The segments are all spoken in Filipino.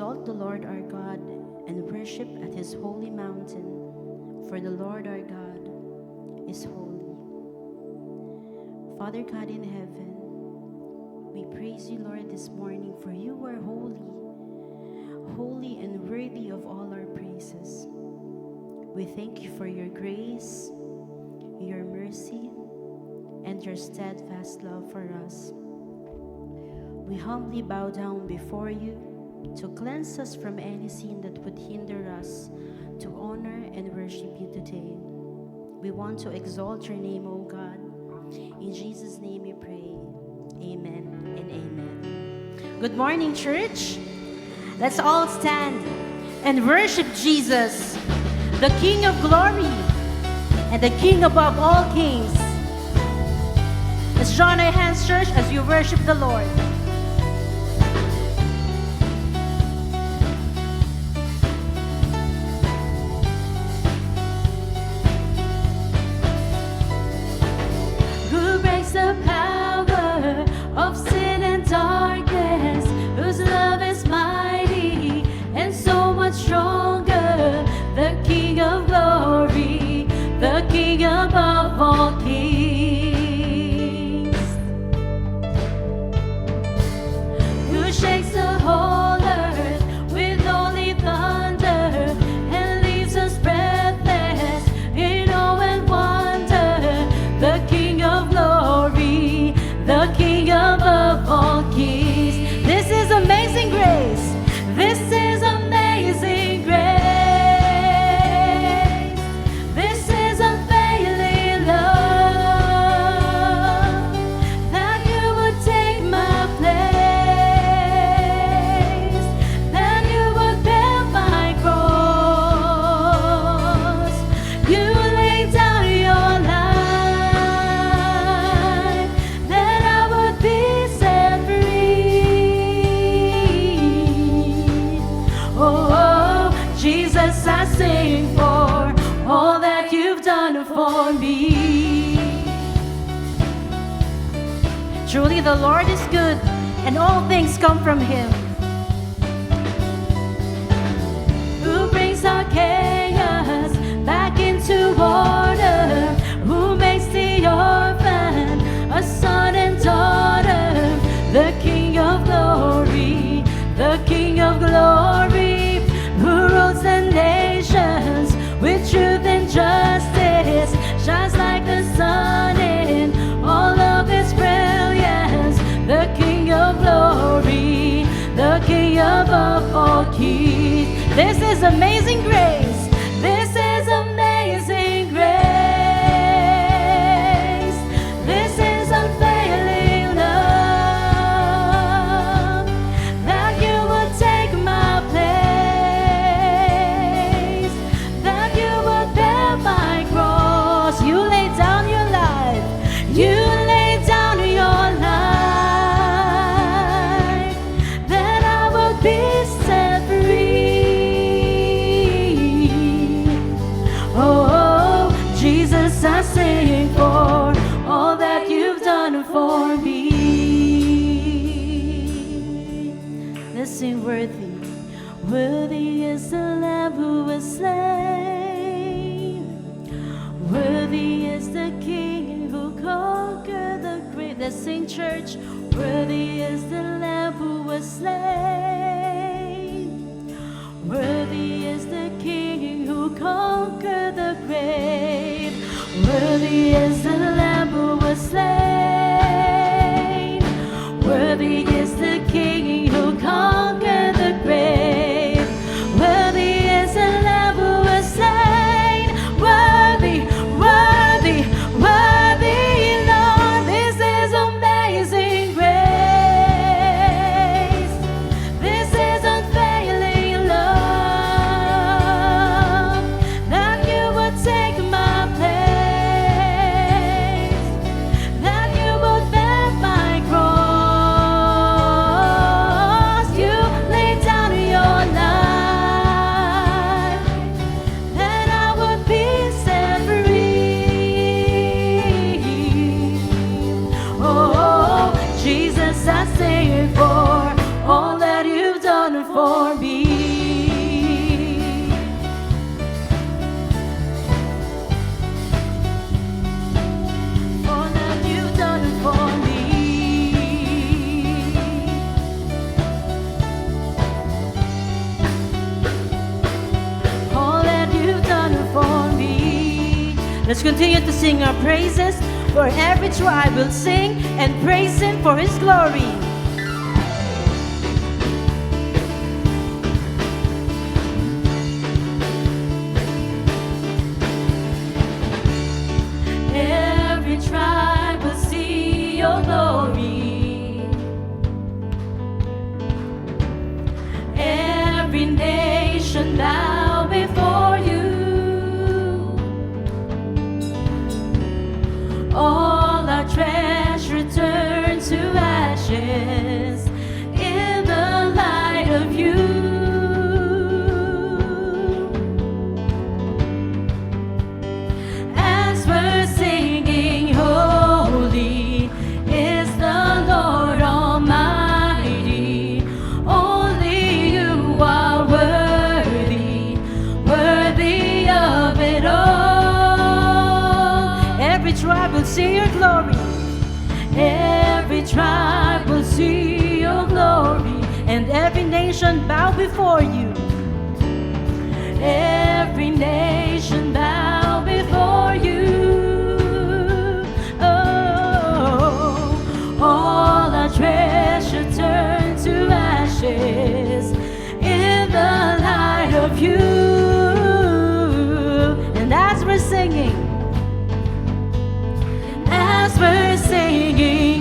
exalt the Lord our God and worship at his holy mountain, for the Lord our God is holy. Father God in heaven, we praise you, Lord, this morning, for you are holy, holy and worthy of all our praises. We thank you for your grace, your mercy, and your steadfast love for us. We humbly bow down before you to cleanse us from any sin that would hinder us to honor and worship you today. We want to exalt your name, O God. In Jesus' name we pray. Amen and amen. Good morning, church. Let's all stand and worship Jesus, the King of glory and the King above all kings. Let's join our hands, church, as we worship the Lord. Who breaks the power of sin and darkness, whose love is mighty and so much stronger, the King of glory, the King above all kings, who shakes the whole earth with holy thunder and leaves us breathless in awe and wonder, the King of glory, the King above all kings. This is amazing grace. This is amazing grace. This is unfailing love, that you would take my place, that you would bear my cross. You laid down your life, that I would be set free. Oh, Jesus, I sing for all that you've done for me. Truly, the Lord is good, and all things come from him. Who brings our chaos back into order, who makes the orphan a son and daughter, the King of glory, the King of glory, who rules the nations with truth and justice, shines like the sun in all of its brilliance, the King of glory, the King above all kings. This is amazing grace. This is amazing grace. This is unfailing love, that you would take my place, that you would bear my cross. You laid down your life. You laid down your life, that I would be set free. Oh, Jesus, I sing for all that you've done for me. Let's sing worthy. Worthy is the Lamb who was slain. Worthy is the King who conquered the grave. Let's sing, church. Worthy is the Lamb who was slain. Worthy is the King who conquered the grave. Worthy is the Lamb who was slain. Worthy is the King who conquered the grave. Worthy is the Lamb who was slain. Worthy, worthy, worthy, Lord. This is amazing grace. This is unfailing love, that you would take my place, Let's continue to sing our praises. For every tribe will sing and praise Him for His glory. Every tribe will see your glory. Every nation bow before you. All our treasure turn to ashes in the light of you. As we're singing, holy is the Lord Almighty. Only you are worthy, worthy of it all. Every tribe will see your glory. Every tribe will see your glory. And every nation bow before you. Every nation bow before you. Oh, all our treasure turn to ashes in the light of you. And as we're singing,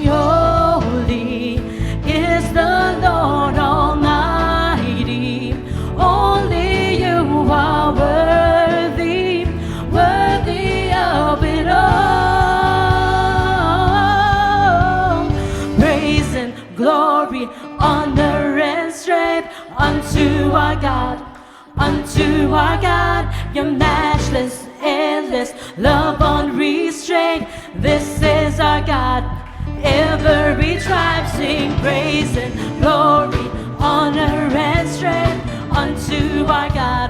holy is the Lord Almighty. Only you are worthy, worthy of it all. Praise and glory, honor and strength unto our God, unto our God. Your matchless, endless love unrestrained. This is our God. Every tribe sing praise and glory, honor and strength unto our God,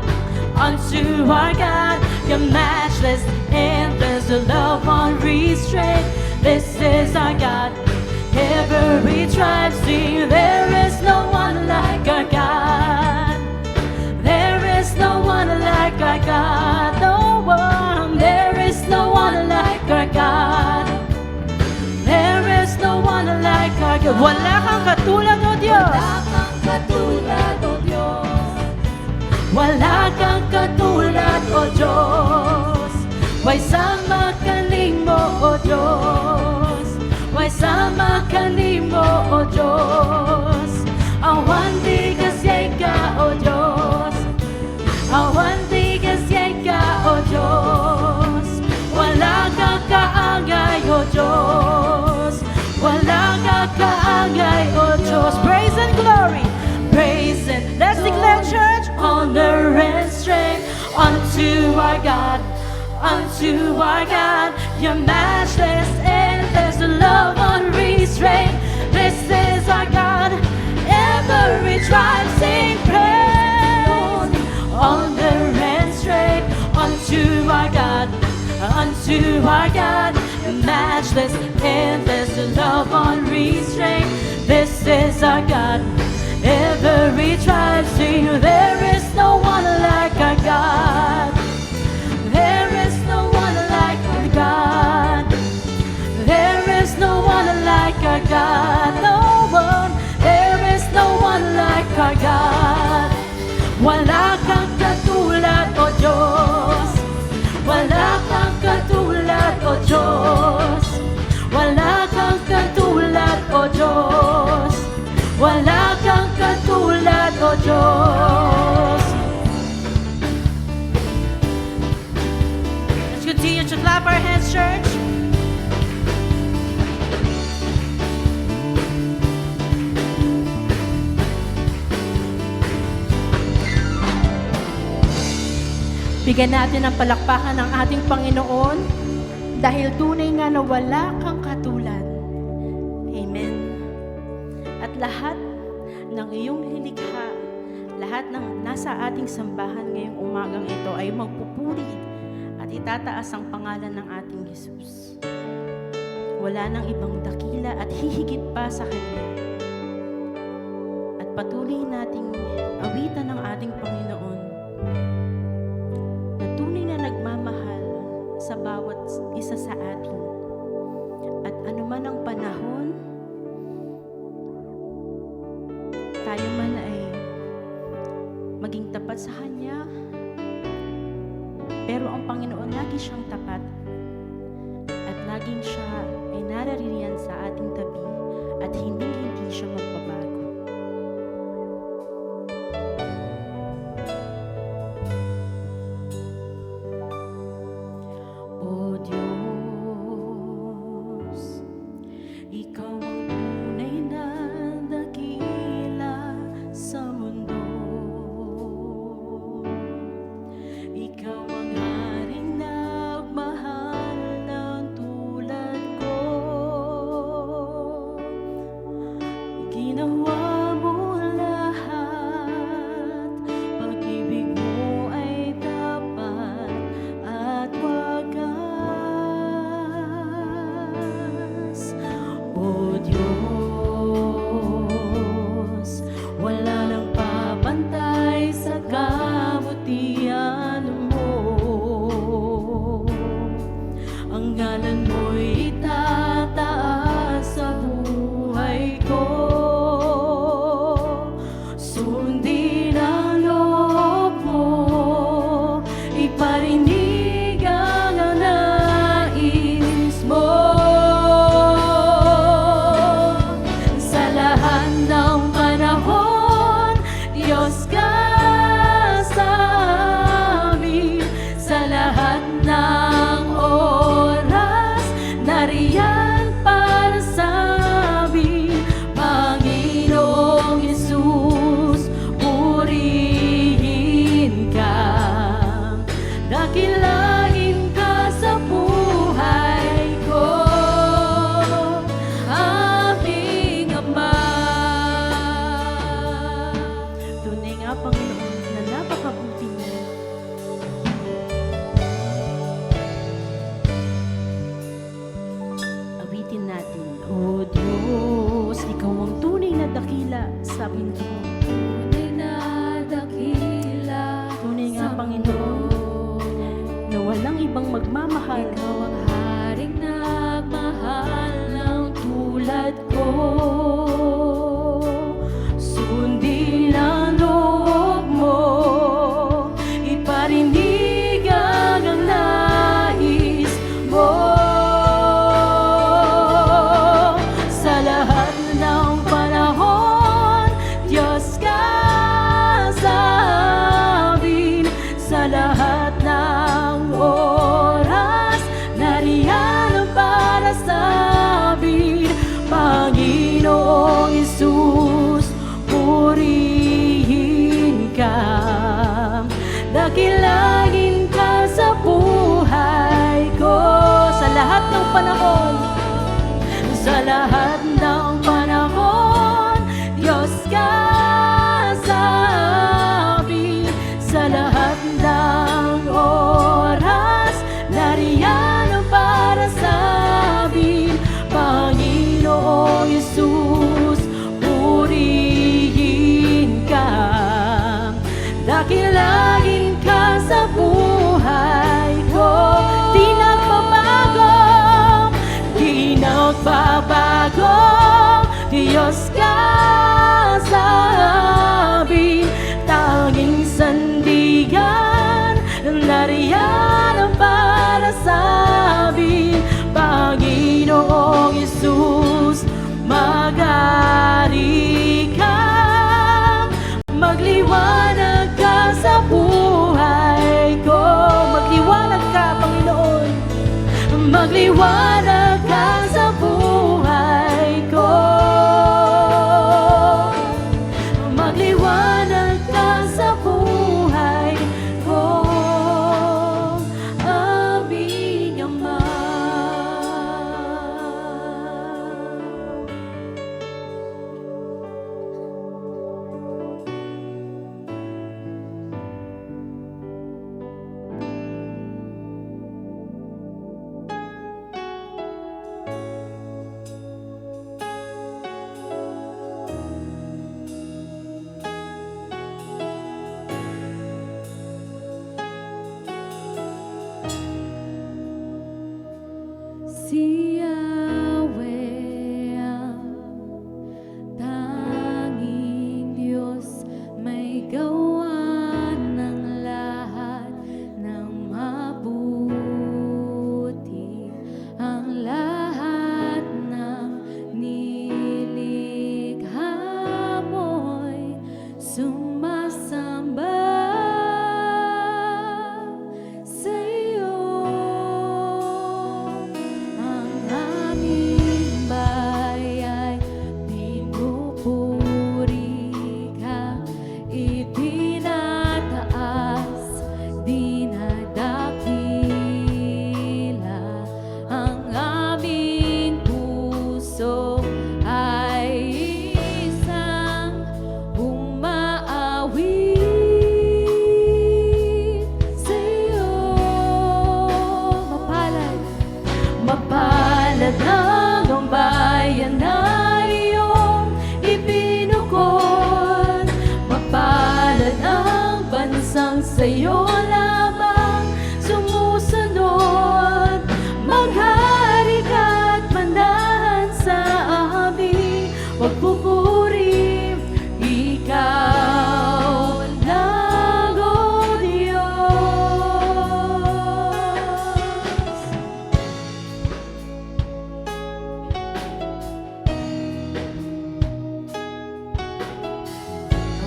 unto our God. Your matchless, endless love unrestrained. This is our God. Every tribe sing, there is no one like our God. There is no one like our God. No one. There is no one like our God. There is no one like our God. Wala kang katulad, O Diyos. Wala kang katulad, O Diyos. Wala kang katulad, O Diyos. Way sama kanimo, O Diyos. Way sama kanimo, O Diyos. Awan di kasiyay ka, O Diyos. Awan di kasiyay ka, O Diyos. Wala ka kaangay, O Diyos. Wala ka kaangay, O Diyos. Praise and glory, praise and let's declare, church, honor and strength unto our God, unto our God. Your matchless, endless love unrestrained. This is our God. Every tribe sing praise, honor and strength unto our God, unto our God. Matchless, endless love unrestrained. This is our God. Every tribe sing, there is no one like our God. There is no one like our God. There is no one like our God. No one. There is no one like our God. Wala kang katulad, O Diyos. Wala kang katulad, O Diyos. Wala kang katulad, O Diyos. Wala kang katulad, O Diyos. Let's continue to clap our hands, church. Bigyan natin ng palakpakan ng ating Panginoon dahil tunay nga na wala kang katulad. Amen. At lahat ng iyong lilikha, lahat ng nasa ating sambahan ngayong umagang ito ay magpupuri at itataas ang pangalan ng ating Jesus. Wala nang ibang dakila at hihigit pa sa Kanya. At patuloy nating awitan ng ating Panginoon na tunay na nagmamahal sa bawat isa sa atin. At anuman ang panahon, tayo man ay maging tapat sa Kanya, pero ang Panginoon lagi siyang tapat at laging siya ay naririyan sa ating tabi at hindi siya magbabago. O Diyos, Ikaw ang tunay na dakila sa mundo. Ikaw ang haring nagmahal ng tulad ko. Ginawa mo lahat, pag-ibig mo ay tapat at wagas. O Diyos, wala nang papantay sa kabutihan mo. Ang ngalan mo'y itataas sa buhay ko. Sundin ang loob mo, iparinig ang nais mo. Sa lahat ng panahon, Diyos ka sa amin. Sa lahat ng oras, nariyan para sa amin. Panginoong Yesus, purihin ka. Dakilain ka sa buhay ko, aming Ama. Tunay nga, Panginoon, na napakabuti mo. Awitin natin. O Diyos, Ikaw ang tunay na dakila sa mundo. Tunay na dakila Tunay nga, sa Panginoon, na walang ibang magmamahal. Ikaw ang haring nagmahal ng tulad ko. Sundin ang loob mo, iparinig ang nais mo. Sa lahat ng panahon, Diyos ka sa amin. Sa lahat ng oras, nariyan para sa amin. Panginoong Yesus, purihin ka. Dakilain ka sa buhay ko. Sa lahat ng panahon, sa lahat ng panahon, Diyos ka sa amin. Sa lahat ng oras, nariyan para sa amin. Panginoong Yesus, purihin ka. Dakilain ka sa buhay ko. Di nagbabago, di nagbabago. Diyos ka sa amin. Tanging sandigan, nariyan para sa amin. Panginoong Yesus, mag-ari ka. Magliwanag ka sa buhay ko. Magliwanag ka, Panginoon. Magliwanag ka sa buhay ko. Magliwanag ka sa buhay ko, aming Ama. Si Yahweh ang tanging Diyos, may gawa ng lahat ng mabuti. Ang lahat ng nilikha mo'y sumasamba sa iyo. Ang aming bayay pinupuri ka, itinataas, dinadakila. Ang aming puso ay isang umaawit sa iyo. Mapalad ang bayan na iyong ipinukod. Mapalad ang bansang sa'yo lamang sumusunod. Maghari ka't mandahan sa aming pagpupuri. Ikaw lang, O Diyos.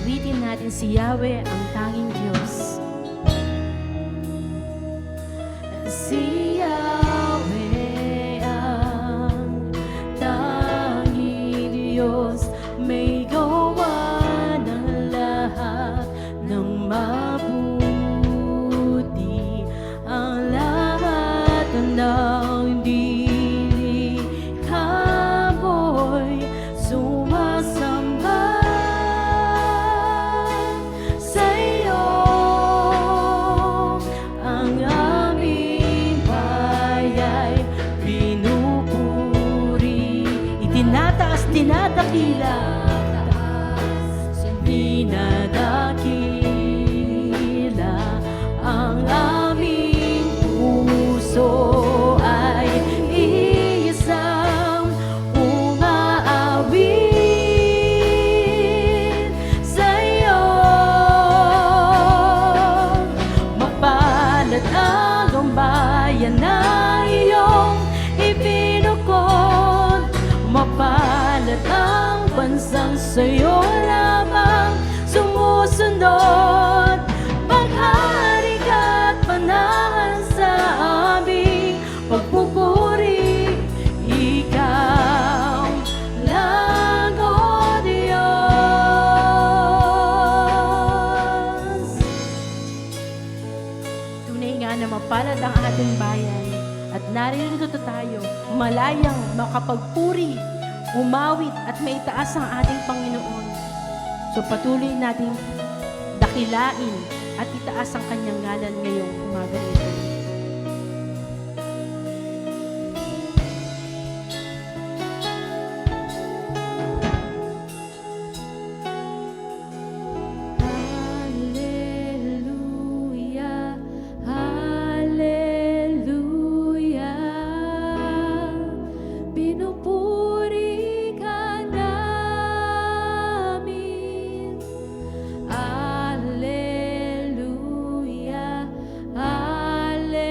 Awitin natin si Yahweh, ang tanging Diyos. Si Yahweh ang tanging Diyos, may gawa ng lahat ng mabuti. Ang lahat ng nilikha mo'y sumasamba sa iyo. Ang aming bayay pinupuri, itinataas, dinadakila, dinadakila. Ang aming puso ay isang umaawit sa iyo. Mapalad ang bayan na iyong ipinukod. Mapalad ang bansang sa'yo lamang sumusunod. Maghari ka't manahan sa aming pagpupuri. Ikaw lang, O Diyos. Tunay nga na mapalad ang ating bayan at naririto tayo malayang makapagpuri, umawit at maitaas ang ating Panginoon. So patuloy natin dakilain at itaas ang kanyang ngalan ngayong umaga nito. Hallelujah, hallelujah. Pinupuri ka namin. Hallelujah, hallelujah.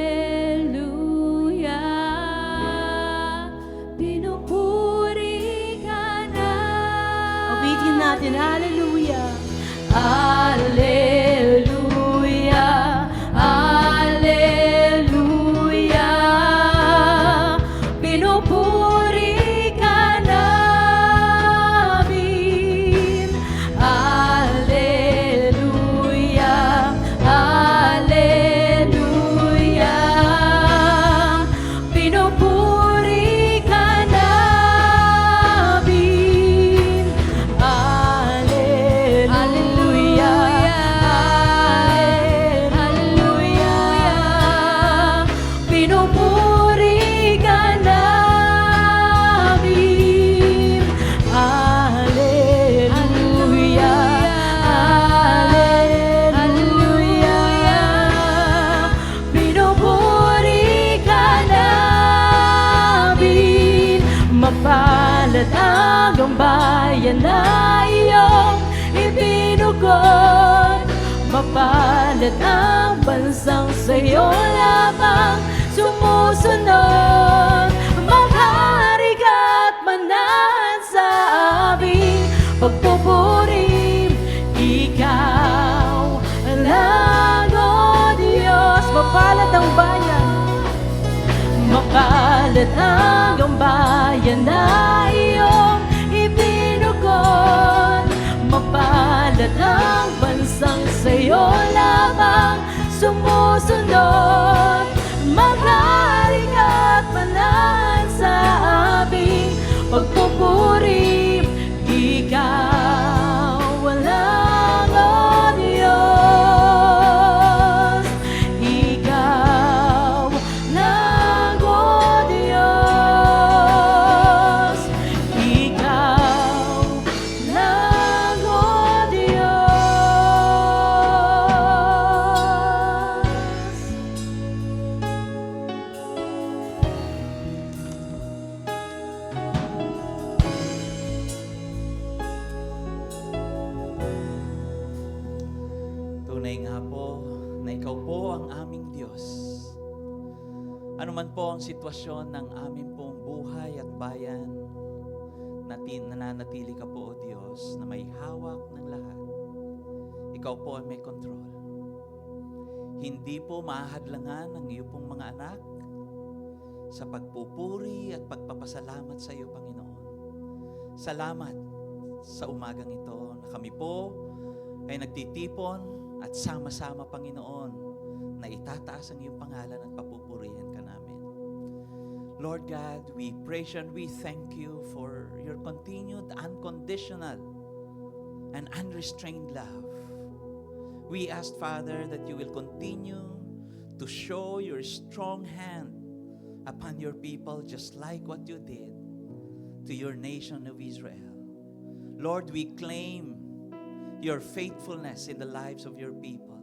ang bayan na iyong ibinukod. Mapalad ang bansang sa'yo lamang sumusunod. Maghari ka't manahan sa aming pagpupuri. Ikaw lang, O Diyos. Mapalad ang bayan, mapalad ang bayan na iyong ibinukod. Mapalad ang bansang sa'yo lamang sumusunod. Maghari ka't manahan sa aming pagpupuri. Ikaw lang, O Diyos. Ikaw lang, O Diyos. Ikaw lang, O Tunay nga po na ikaw po ang aming Diyos. Ano man po ang sitwasyon ng aming pong buhay at bayan, nananatili ka po, O Diyos, na may hawak ng lahat. Ikaw po ay may control. Hindi po mahadlangan ang iyo pong mga anak sa pagpupuri at pagpapasalamat sa iyo, Panginoon. Salamat sa umagang ito na kami po ay nagtitipon at sama-sama, Panginoon, na itataas ang iyong pangalan at papupurihan ka namin. Lord God, we praise you and we thank you for your continued unconditional and unrestrained love. We ask, Father, that you will continue to show your strong hand upon your people just like what you did to your nation of Israel. Lord, we claim your faithfulness in the lives of your people.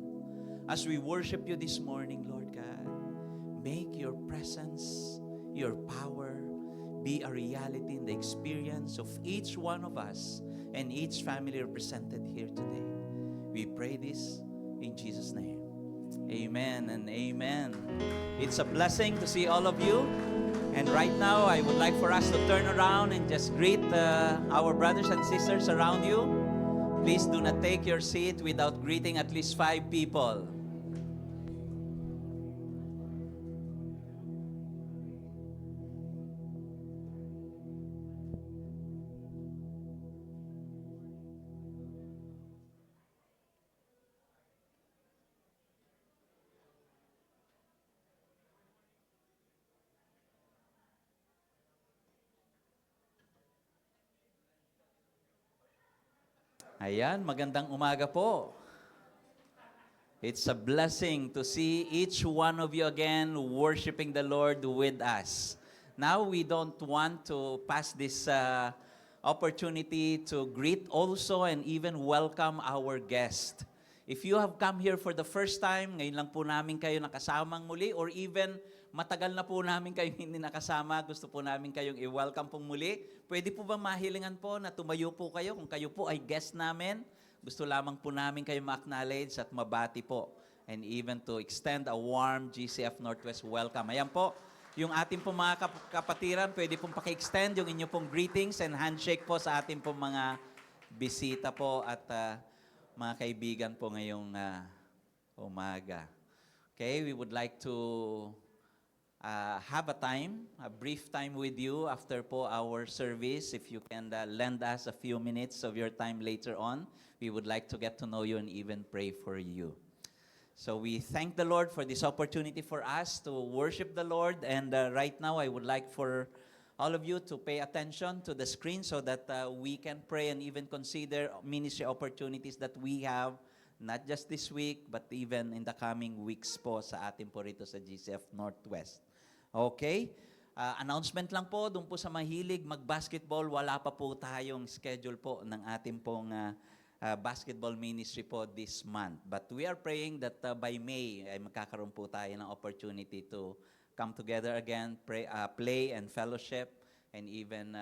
As we worship you this morning, Lord God, make your presence, your power be a reality in the experience of each one of us and each family represented here today. We pray this in Jesus' name. Amen and amen. It's a blessing to see all of you. And right now, I would like for us to turn around and just greet our brothers and sisters around you. Please do not take your seat without greeting at least 5 people. Ayan, magandang umaga po. It's a blessing to see each one of you again worshiping the Lord with us. Now, we don't want to pass this opportunity to greet also and even welcome our guest. If you have come here for the first time, ngayon lang po namin kayo nakasamang muli, or even matagal na po namin kayo hindi nakasama, gusto po namin kayong i-welcome pong muli. Pwede po ba mahilingan po na tumayo po kayo kung kayo po ay guest namin? Gusto lamang po namin kayo ma-acknowledge at mabati po. And even to extend a warm GCF Northwest welcome. Ayan po, yung ating pong mga kapatiran, pwede pong paki-extend yung inyo pong greetings and handshake po sa ating pong mga bisita po at mga kaibigan po ngayong umaga. Okay, we would like to have a brief time with you after po our service. If you can lend us a few minutes of your time later on, we would like to get to know you and even pray for you. So we thank the Lord for this opportunity for us to worship the Lord. And right now, I would like for all of you to pay attention to the screen so that we can pray and even consider ministry opportunities that we have, not just this week, but even in the coming weeks po sa atin po rito sa GCF Northwest. Okay? Announcement lang po, doon po sa mahilig mag-basketball, wala pa po tayong schedule po ng ating pong basketball ministry po this month. But we are praying that by May, ay magkakaroon po tayo ng opportunity to come together again, pray, play and fellowship, and even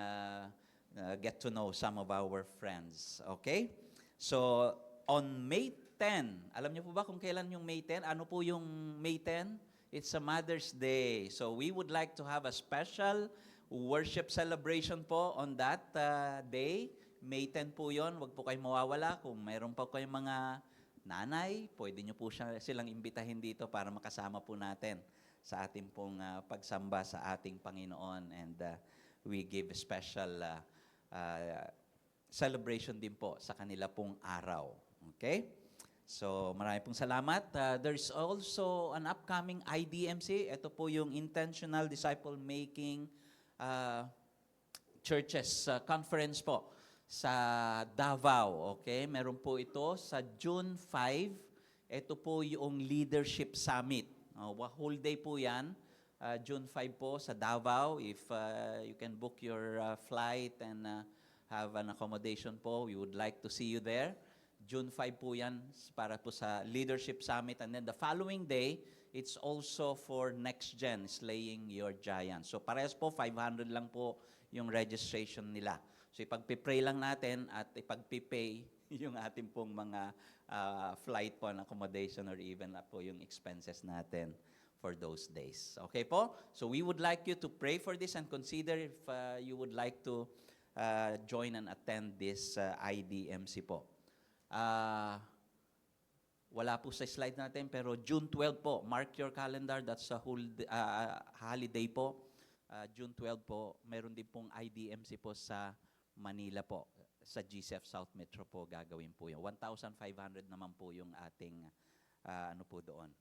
get to know some of our friends. Okay? So, on May 10, alam niyo po ba kung kailan yung May 10? Ano po yung May 10? It's a Mother's Day. So, we would like to have a special worship celebration po on that day. May 10 po yon. Huwag po kayong mawawala. Kung mayroon pa kayong mga nanay, pwede nyo po silang imbitahin dito para makasama po natin sa ating pong pagsamba sa ating Panginoon. And we give special celebration din po sa kanila pong araw. Okay? So, marami pong salamat. There's also an upcoming IDMC. Ito po yung Intentional Disciple Making Churches Conference po sa Davao. Okay? Meron po ito sa June 5. Ito po yung Leadership Summit. Whole day po yan. June 5 po sa Davao. If you can book your flight and have an accommodation po, we would like to see you there. June 5 po yan para po sa Leadership Summit. And then the following day, it's also for Next Gen, Slaying Your Giants. So parehas po, 500 lang po yung registration nila. So ipagpipray lang natin at ipagpipay yung ating pong mga flight po and accommodation or even po yung expenses natin for those days. Okay po? So we would like you to pray for this and consider if you would like to join and attend this IDMC po. Wala po sa slide natin pero June 12 po, mark your calendar, that's a holiday po. June 12 po, meron din pong IDMC po sa Manila po, sa GCF South Metro po gagawin po yun. 1,500 naman po yung ating ano po doon,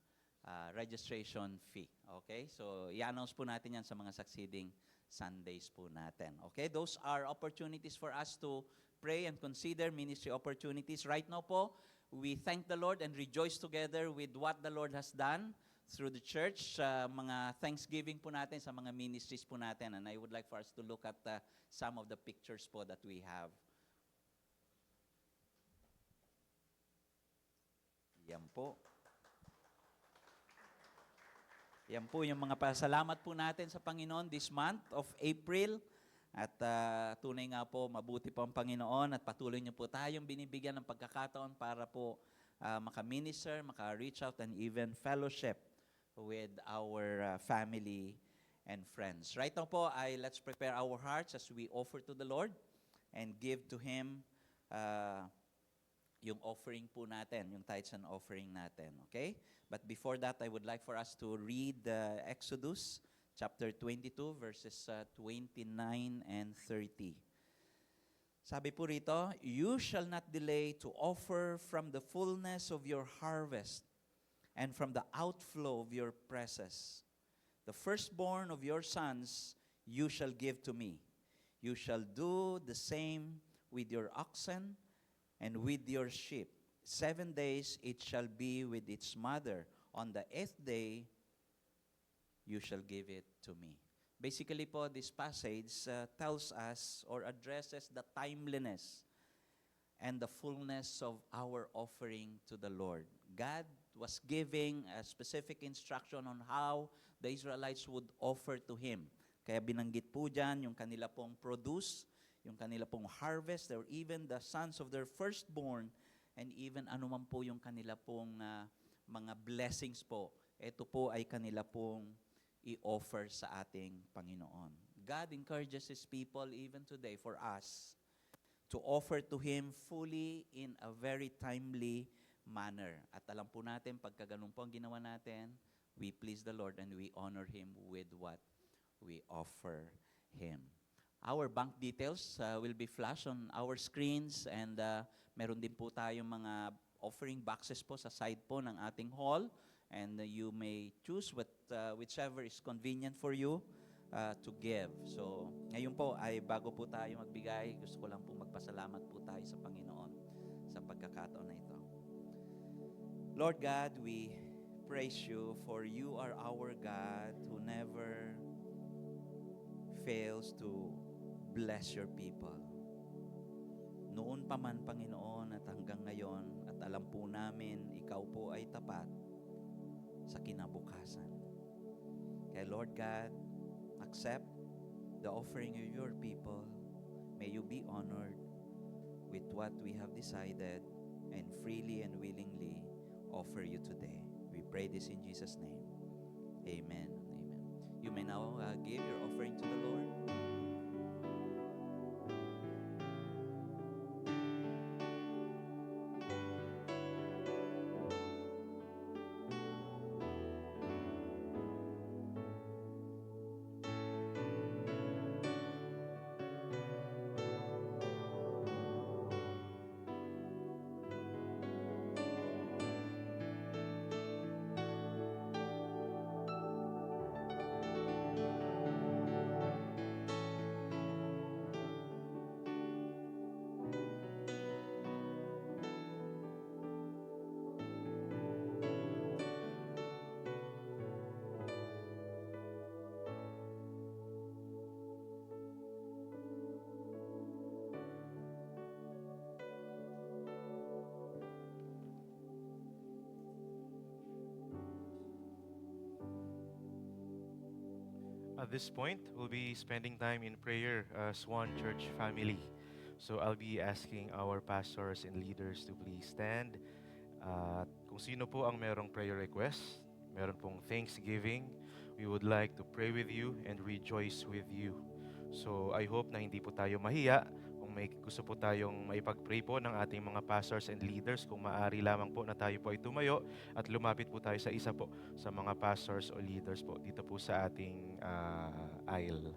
registration fee. Okay? So, i-announce po natin yan sa mga succeeding Sundays po natin. Okay? Those are opportunities for us to pray and consider ministry opportunities. Right now po, we thank the Lord and rejoice together with what the Lord has done through the church, mga thanksgiving po natin sa mga ministries po natin. And I would like for us to look at some of the pictures po that we have. Yan po. Yan po yung mga pasalamat po natin sa Panginoon this month of April. At tunay nga po, mabuti po ang Panginoon at patuloy niyo po tayong binibigyan ng pagkakataon para po maka-minister, maka-reach out and even fellowship with our family and friends. Right now po, let's prepare our hearts as we offer to the Lord and give to Him yung offering po natin, yung tithes and offering natin. Okay? But before that, I would like for us to read Exodus chapter 22, verses 29 and 30. Sabi po rito, "You shall not delay to offer from the fullness of your harvest and from the outflow of your presses. The firstborn of your sons you shall give to me. You shall do the same with your oxen and with your sheep. 7 days it shall be with its mother. On the 8th day you shall give it to me." Basically po, this passage tells us or addresses the timeliness and the fullness of our offering to the Lord. God was giving a specific instruction on how the Israelites would offer to Him. Kaya binanggit po dyan yung kanila pong produce, yung kanila pong harvest, or even the sons of their firstborn, and even anuman po yung kanila pong mga blessings po. Ito po ay kanila pong i-offer sa ating Panginoon. God encourages His people even today for us to offer to Him fully in a very timely manner. At alam po natin, pagka ganun po ang ginawa natin, we please the Lord and we honor Him with what we offer Him. Our bank details will be flashed on our screens, and meron din po tayong mga offering boxes po sa side po ng ating hall, and you may choose whichever is convenient for you to give. So, ngayon po ay bago po tayo magbigay, gusto ko lang po magpasalamat po tayo sa Panginoon sa pagkakataon na ito. Lord God, we praise you for you are our God who never fails to bless your people. Noon pa man, Panginoon, at hanggang ngayon, at alam po namin, ikaw po ay tapat sa kinabukasan. Kaya Lord God, accept the offering of your people. May you be honored with what we have decided and freely and willingly offer you today. We pray this in Jesus' name. Amen. Amen. You may now give your offering to the Lord. At this point, we'll be spending time in prayer as one church family. So I'll be asking our pastors and leaders to please stand. At kung sino po ang merong prayer request, meron pong thanksgiving, we would like to pray with you and rejoice with you. So I hope na hindi po tayo mahiya. Kung may gusto po tayong maipag-pray po ng ating mga pastors and leaders, kung maaari lamang po na tayo po ay tumayo at lumapit po tayo sa isa po sa mga pastors o leaders po dito po sa ating aisle.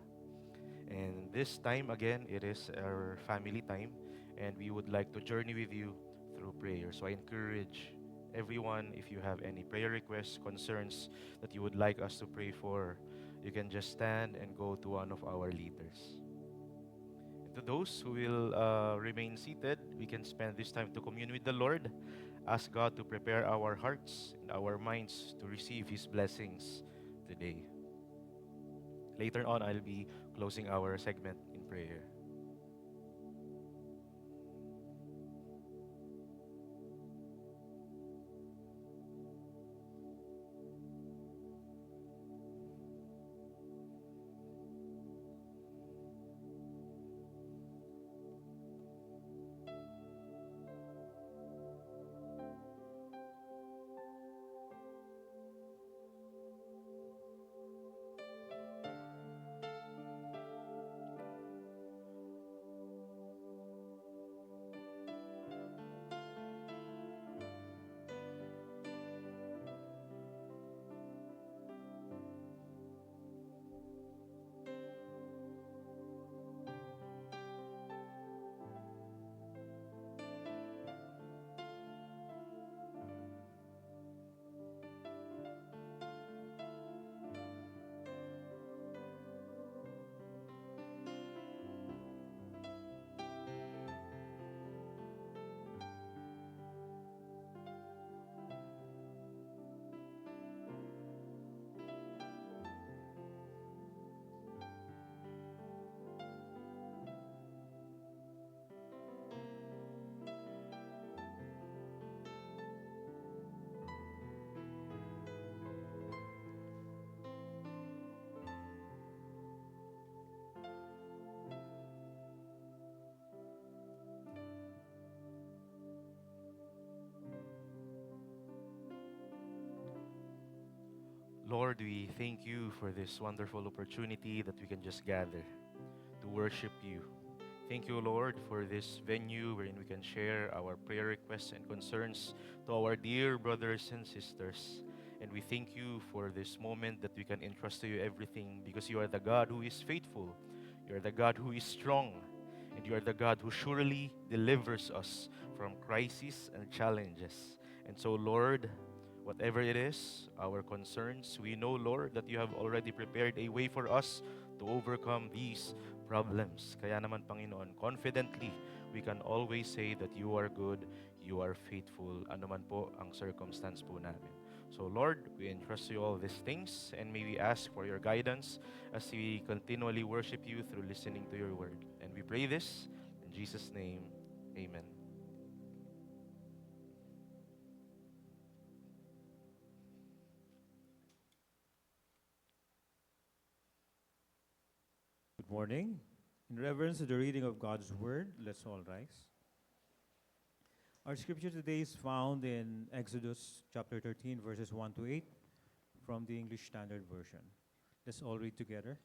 And this time again, it is our family time and we would like to journey with you through prayer. So I encourage everyone, if you have any prayer requests, concerns that you would like us to pray for, you can just stand and go to one of our leaders. And to those who will remain seated, we can spend this time to commune with the Lord. Ask God to prepare our hearts and our minds to receive His blessings today. Later on, I'll be closing our segment in prayer. Lord, we thank you for this wonderful opportunity that we can just gather to worship you. Thank you, Lord, for this venue wherein we can share our prayer requests and concerns to our dear brothers and sisters. And we thank you for this moment that we can entrust to you everything because you are the God who is faithful. You are the God who is strong. And you are the God who surely delivers us from crises and challenges. And so, Lord, whatever it is, our concerns, we know, Lord, that you have already prepared a way for us to overcome these problems. Kaya naman, Panginoon, confidently, we can always say that you are good, you are faithful, anuman po ang circumstance po namin. So, Lord, we entrust to you all these things, and may we ask for your guidance as we continually worship you through listening to your word. And we pray this in Jesus' name, amen. Good morning. In reverence to the reading of God's Word, let's all rise. Our scripture today is found in Exodus chapter 13, verses 1 to 8, from the English Standard Version. Let's all read together.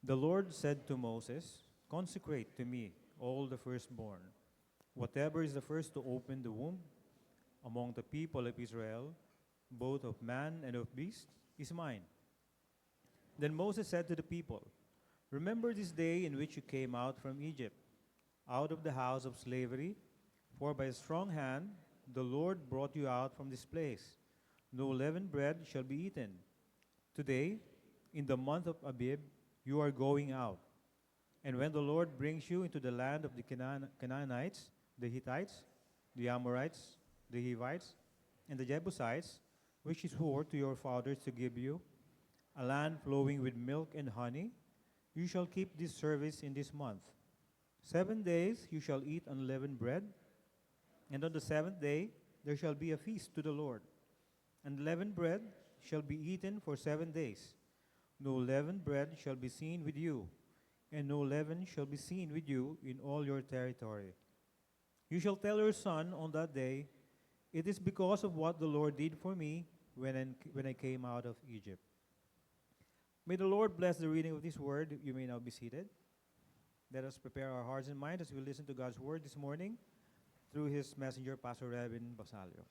The Lord said to Moses, "Consecrate to me all the firstborn. Whatever is the first to open the womb among the people of Israel, both of man and of beast, is mine." Then Moses said to the people, "Remember this day in which you came out from Egypt, out of the house of slavery, for by a strong hand the Lord brought you out from this place. No leavened bread shall be eaten. Today, in the month of Abib, you are going out. And when the Lord brings you into the land of the Canaanites, the Hittites, the Amorites, the Hivites, and the Jebusites, which he swore to your fathers to give you, a land flowing with milk and honey, you shall keep this service in this month. 7 days you shall eat unleavened bread, and on the seventh day there shall be a feast to the Lord. Unleavened bread shall be eaten for 7 days. No leavened bread shall be seen with you, and no leaven shall be seen with you in all your territory. You shall tell your son on that day, 'It is because of what the Lord did for me when I came out of Egypt.'" May the Lord bless the reading of this word. You may now be seated. Let us prepare our hearts and minds as we listen to God's word this morning through His messenger, Pastor Revin Basalio.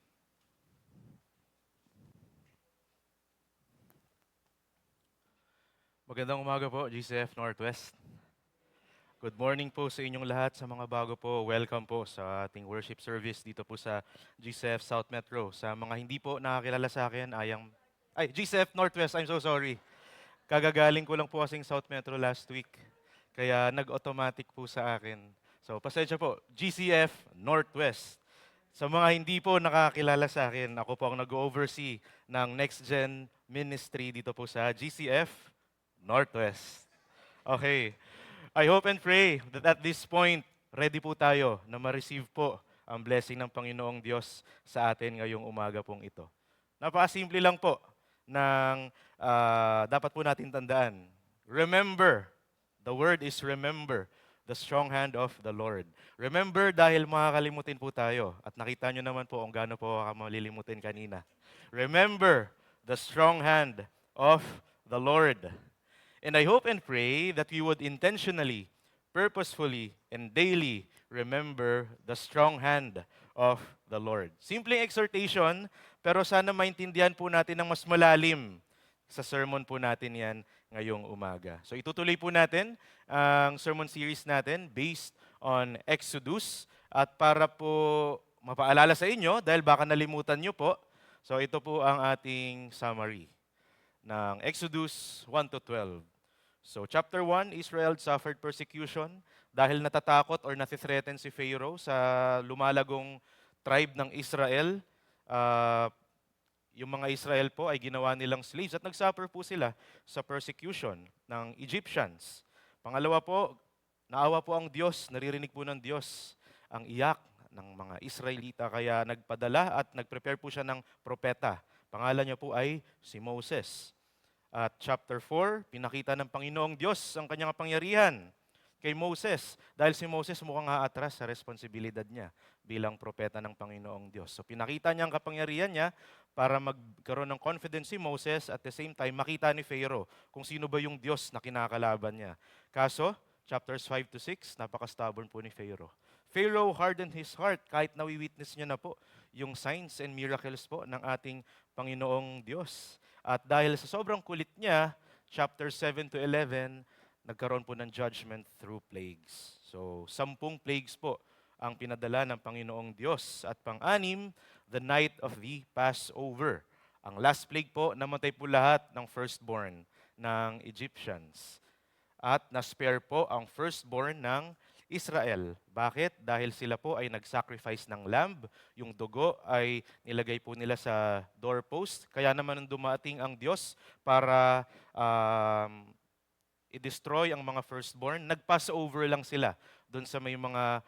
Magandang umaga po, GCF Northwest. Good morning po sa inyong lahat. Sa mga bago po, welcome po sa ating worship service dito po sa GCF South Metro. Sa mga hindi po nakakilala sa akin, GCF Northwest, I'm so sorry. Kagagaling ko lang po kasing South Metro last week. Kaya nag-automatic po sa akin. So, pasensya po, GCF Northwest. Sa mga hindi po nakakilala sa akin, ako po ang nag-oversee ng Next Gen Ministry dito po sa GCF Northwest. Okay. I hope and pray that at this point, ready po tayo na ma-receive po ang blessing ng Panginoong Diyos sa atin ngayong umaga pong ito. Napakasimple lang po ng dapat po natin tandaan. Remember, the word is remember, the strong hand of the Lord. Remember dahil makakalimutin po tayo. At nakita nyo naman po kung gaano po ako malilimutin kanina. Remember the strong hand of the Lord. And I hope and pray that we would intentionally, purposefully, and daily remember the strong hand of the Lord. Simpleng exhortation, pero sana maintindihan po natin ng mas malalim sa sermon po natin yan ngayong umaga. So itutuloy po natin ang sermon series natin based on Exodus. At para po mapaalala sa inyo, dahil baka nalimutan nyo po, so ito po ang ating summary ng Exodus 1 to 12. So chapter 1, Israel suffered persecution dahil natatakot or nathithreaten si Pharaoh sa lumalagong tribe ng Israel. Yung mga Israel po ay ginawa nilang slaves at nagsuffer po sila sa persecution ng Egyptians. Pangalawa po, naawa po ang Diyos, naririnig po ng Diyos ang iyak ng mga Israelita kaya nagpadala at nagprepare po siya ng propeta. Pangalan niya po ay si Moses. At chapter 4, pinakita ng Panginoong Diyos ang kanyang kapangyarihan kay Moses. Dahil si Moses mukhang aatras sa responsibilidad niya bilang propeta ng Panginoong Diyos. So pinakita niya ang kapangyarihan niya para magkaroon ng confidence si Moses at the same time makita ni Pharaoh kung sino ba yung Diyos na kinakalaban niya. Kaso, chapters 5 to 6, napaka-stubborn po ni Pharaoh. Pharaoh hardened his heart kahit nawi-witness niya na po yung signs and miracles po ng ating Panginoong Diyos. At dahil sa sobrang kulit niya, chapter 7 to 11, nagkaroon po ng judgment through plagues. So, 10 plagues po ang pinadala ng Panginoong Diyos. At pang-anim, the night of the Passover. Ang last plague po, namatay po lahat ng firstborn ng Egyptians. At na-spare po ang firstborn ng Israel. Bakit? Dahil sila po ay nag-sacrifice ng lamb. Yung dugo ay nilagay po nila sa doorpost. Kaya naman nung dumating ang Diyos para i-destroy ang mga firstborn, nag-Passover lang sila doon sa may mga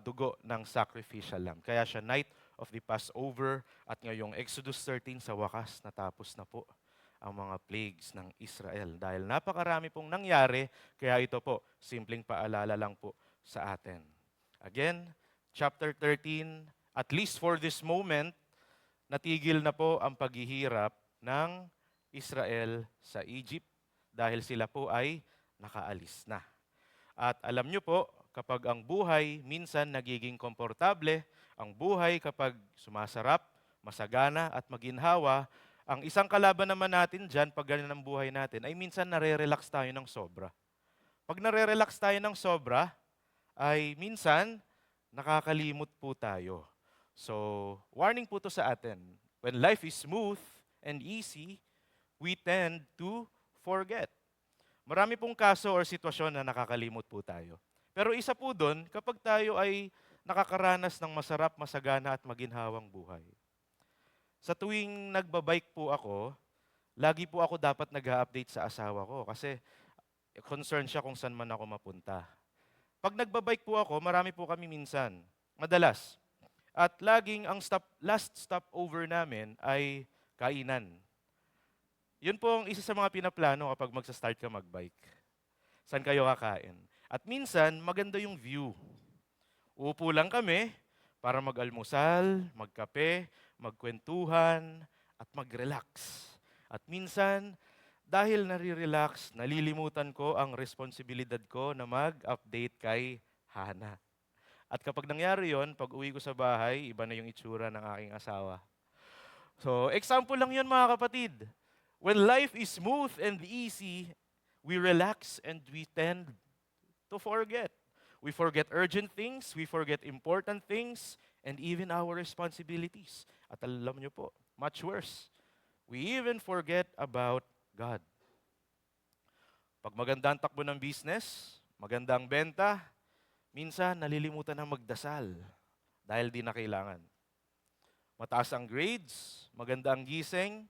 dugo ng sacrificial lamb. Kaya siya night of the Passover at ngayong Exodus 13 sa wakas natapos na po ang mga plagues ng Israel. Dahil napakarami pong nangyari, kaya ito po, simpleng paalala lang po sa atin. Again, chapter 13, at least for this moment, natigil na po ang paghihirap ng Israel sa Egypt dahil sila po ay nakaalis na. At alam nyo po, kapag ang buhay minsan nagiging komportable, ang buhay kapag sumasarap, masagana at maginhawa, ang isang kalaban naman natin dyan, pag ganyan ang buhay natin, ay minsan nare-relax tayo ng sobra. Pag nare-relax tayo ng sobra, ay minsan nakakalimot po tayo. So, warning po to sa atin. When life is smooth and easy, we tend to forget. Marami pong kaso or sitwasyon na nakakalimot po tayo. Pero isa po doon, kapag tayo ay nakakaranas ng masarap, masagana at maginhawang buhay. Sa tuwing nagbabike po ako, lagi po ako dapat nag-update sa asawa ko kasi concerned siya kung saan man ako mapunta. Pag nagbabike po ako, marami po kami minsan, madalas. At laging ang last stop over namin ay kainan. Yun po ang isa sa mga pinaplano kapag magsa-start ka magbike. Saan kayo kakain? At minsan, maganda yung view. Uupo lang kami para mag-almusal, magkape, magkwentuhan, at mag-relax. At minsan, dahil nare-relax, nalilimutan ko ang responsibilidad ko na mag-update kay Hana. At kapag nangyari yon, pag uwi ko sa bahay, iba na yung itsura ng aking asawa. So, example lang yun mga kapatid. When life is smooth and easy, we relax and we tend to forget. We forget urgent things, we forget important things, and even our responsibilities. At alam nyo po, much worse, we even forget about God. Pag maganda ang takbo ng business, maganda ang benta, minsan nalilimutan na magdasal dahil di na kailangan. Mataas ang grades, maganda ang gising,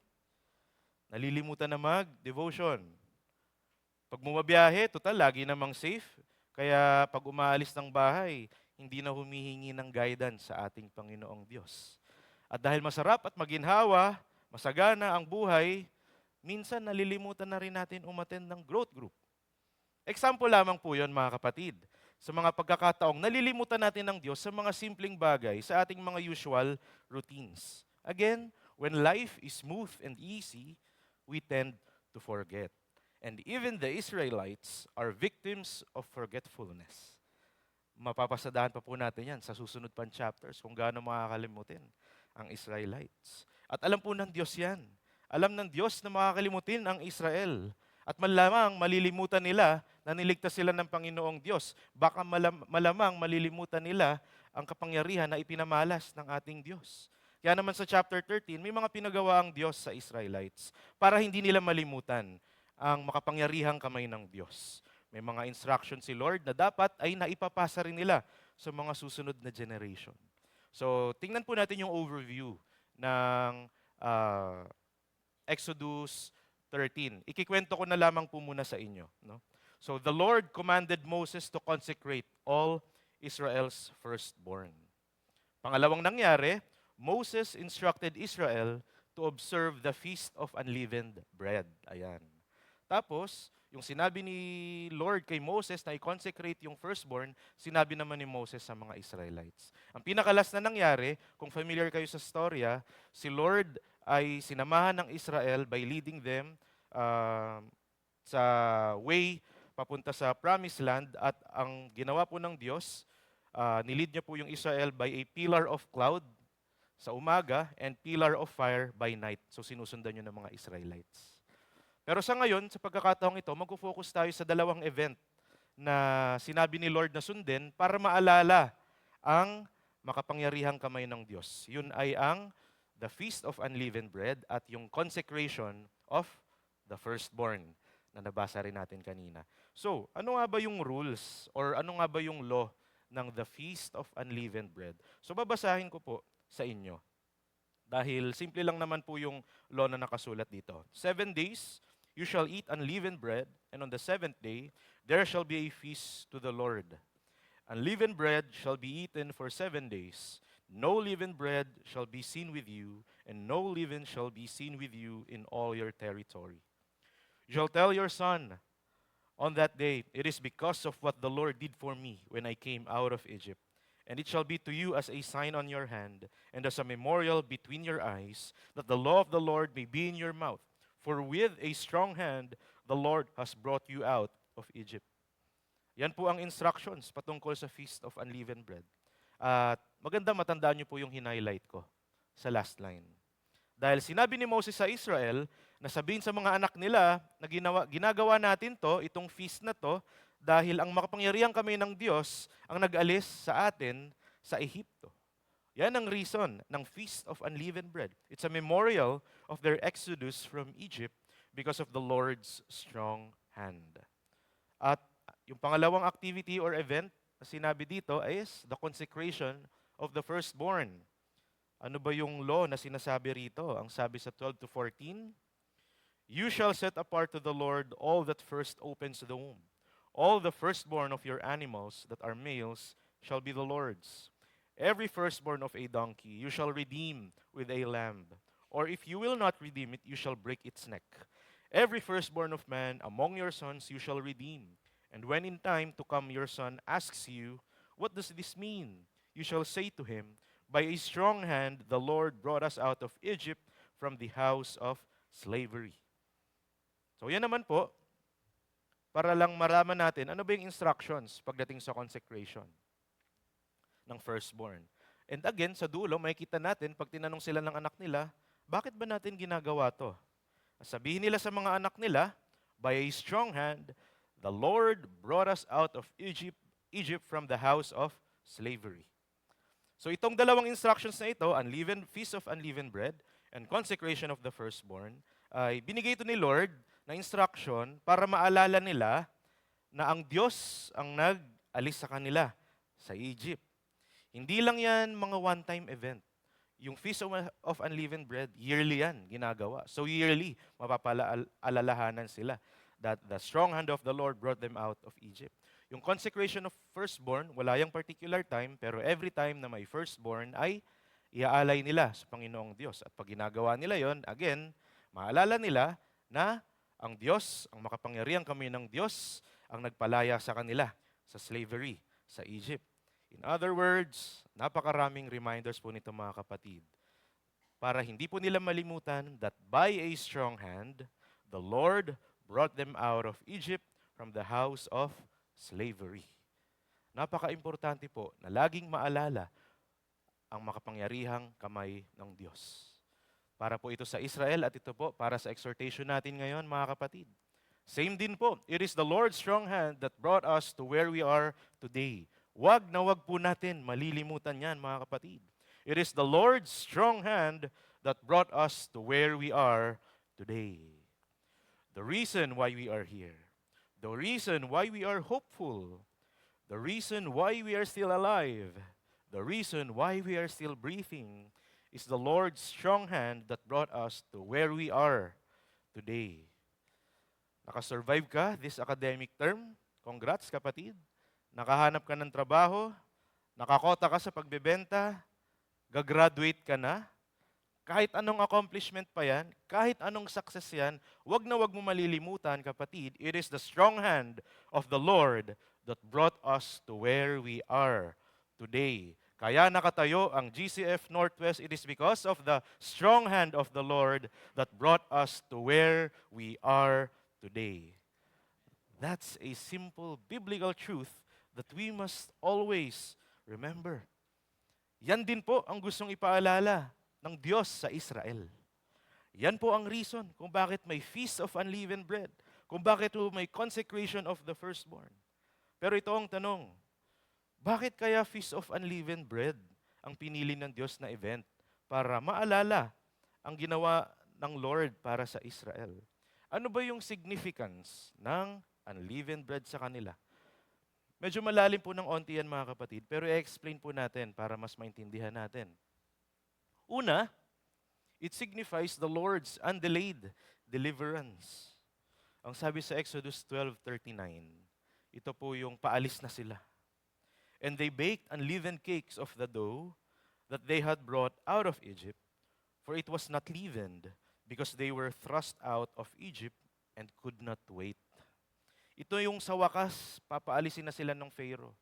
nalilimutan na mag-devotion. Pag bumabiyahe, total, lagi namang safe. Kaya pag umaalis ng bahay, hindi na humihingi ng guidance sa ating Panginoong Diyos. At dahil masarap at maginhawa, masagana ang buhay, minsan nalilimutan na rin natin umattend ng growth group. Example lamang po yon mga kapatid. Sa mga pagkakataong nalilimutan natin ng Diyos sa mga simpleng bagay, sa ating mga usual routines. Again, when life is smooth and easy, we tend to forget. And even the Israelites are victims of forgetfulness. Mapapasadahan pa po natin yan sa susunod pang chapters kung gaano makakalimutin ang Israelites. At alam po ng Diyos yan. Alam ng Diyos na makakalimutin ang Israel. At malamang malilimutan nila na niligtas sila ng Panginoong Diyos. Baka malamang malilimutan nila ang kapangyarihan na ipinamalas ng ating Diyos. Kaya naman sa chapter 13, may mga pinagawa ang Diyos sa Israelites para hindi nila malimutan ang makapangyarihang kamay ng Diyos. May mga instructions si Lord na dapat ay naipapasa rin nila sa mga susunod na generation. So, tingnan po natin yung overview ng Exodus 13. Ikikwento ko na lamang po muna sa inyo. No? So, the Lord commanded Moses to consecrate all Israel's firstborn. Pangalawang nangyari, Moses instructed Israel to observe the Feast of Unleavened Bread. Ayan. Tapos, yung sinabi ni Lord kay Moses na i-consecrate yung firstborn, sinabi naman ni Moses sa mga Israelites. Ang pinakalas na nangyari, kung familiar kayo sa storya, si Lord ay sinamahan ng Israel by leading them sa way papunta sa Promised Land, at ang ginawa po ng Diyos, nilid niya po yung Israel by a pillar of cloud sa umaga and pillar of fire by night. So sinusundan yun ng mga Israelites. Pero sa ngayon, sa pagkakataong ito, mag-focus tayo sa dalawang event na sinabi ni Lord na sundin para maalala ang makapangyarihang kamay ng Diyos. Yun ay ang the Feast of Unleavened Bread at yung consecration of the firstborn na nabasa rin natin kanina. So, ano nga ba yung rules or ano nga ba yung law ng the Feast of Unleavened Bread? So, babasahin ko po sa inyo. Dahil simple lang naman po yung law na nakasulat dito. 7 days, you shall eat unleavened bread, and on the 7th day, there shall be a feast to the Lord. Unleavened bread shall be eaten for 7 days. No leavened bread shall be seen with you, and no leaven shall be seen with you in all your territory. You shall tell your son on that day, it is because of what the Lord did for me when I came out of Egypt. And it shall be to you as a sign on your hand, and as a memorial between your eyes, that the law of the Lord may be in your mouth. For with a strong hand, the Lord has brought you out of Egypt. Yan po ang instructions patungkol sa Feast of Unleavened Bread. At maganda matandaan niyo po yung hinighlight ko sa last line. Dahil sinabi ni Moses sa Israel na sabihin sa mga anak nila na ginagawa natin to, itong feast na to, dahil ang makapangyarihan kami ng Diyos ang nag-alis sa atin sa Ehipto. Yan ang reason ng Feast of Unleavened Bread. It's a memorial of their exodus from Egypt because of the Lord's strong hand. At yung pangalawang activity or event na sinabi dito is the consecration of the firstborn. Ano ba yung law na sinasabi rito? Ang sabi sa 12 to 14, you shall set apart to the Lord all that first opens the womb. All the firstborn of your animals that are males shall be the Lord's. Every firstborn of a donkey you shall redeem with a lamb. Or if you will not redeem it, you shall break its neck. Every firstborn of man among your sons you shall redeem. And when in time to come your son asks you, what does this mean? You shall say to him, by a strong hand the Lord brought us out of Egypt from the house of slavery. So yan naman po, para lang maraman natin, ano ba yung instructions pagdating sa consecration ng firstborn. And again, sa dulo, makikita natin, pag tinanong sila ng anak nila, bakit ba natin ginagawa to? Sabihin nila sa mga anak nila, by a strong hand, the Lord brought us out of Egypt from the house of slavery. So itong dalawang instructions na ito, Feast of Unleavened Bread and consecration of the firstborn, ay binigay ito ni Lord na instruction para maalala nila na ang Diyos ang nag-alis sa kanila sa Egypt. Hindi lang yan mga one-time event. Yung Feast of Unleavened Bread, yearly yan ginagawa. So yearly, mapapaalalahanan sila that the strong hand of the Lord brought them out of Egypt. Yung consecration of firstborn, wala yung particular time, pero every time na may firstborn ay iaalay nila sa Panginoong Diyos. At pag ginagawa nila yon, again, maalala nila na ang Diyos, ang makapangyarihan kami ng Diyos, ang nagpalaya sa kanila sa slavery sa Egypt. In other words, napakaraming reminders po nito mga kapatid para hindi po nila malimutan that by a strong hand, the Lord brought them out of Egypt from the house of slavery. Napaka-importante po na laging maalala ang makapangyarihang kamay ng Diyos. Para po ito sa Israel at ito po para sa exhortation natin ngayon mga kapatid. Same din po, it is the Lord's strong hand that brought us to where we are today. Wag na wag po natin malilimutan yan mga kapatid. It is the Lord's strong hand that brought us to where we are today. The reason why we are here, the reason why we are hopeful, the reason why we are still alive, the reason why we are still breathing is the Lord's strong hand that brought us to where we are today. Nakasurvive ka this academic term? Congrats kapatid. Nakahanap ka ng trabaho, nakakota ka sa pagbebenta, gagraduate ka na, kahit anong accomplishment pa yan, kahit anong success yan, wag na wag mo malilimutan, kapatid, it is the strong hand of the Lord that brought us to where we are today. Kaya nakatayo ang GCF Northwest, it is because of the strong hand of the Lord that brought us to where we are today. That's a simple biblical truth that we must always remember. Yan din po ang gustong ipaalala ng Diyos sa Israel. Yan po ang reason kung bakit may Feast of Unleavened Bread, kung bakit may consecration of the firstborn. Pero ito ang tanong, bakit kaya Feast of Unleavened Bread ang pinili ng Diyos na event para maalala ang ginawa ng Lord para sa Israel? Ano ba yung significance ng unleavened bread sa kanila? Medyo malalim po ng onti yan mga kapatid, pero i-explain po natin para mas maintindihan natin. Una, it signifies the Lord's undelayed deliverance. Ang sabi sa Exodus 12:39, ito po yung paalis na sila. And they baked unleavened cakes of the dough that they had brought out of Egypt, for it was not leavened, because they were thrust out of Egypt and could not wait. Ito yung sa wakas, papaalisin na sila ng Pharaoh.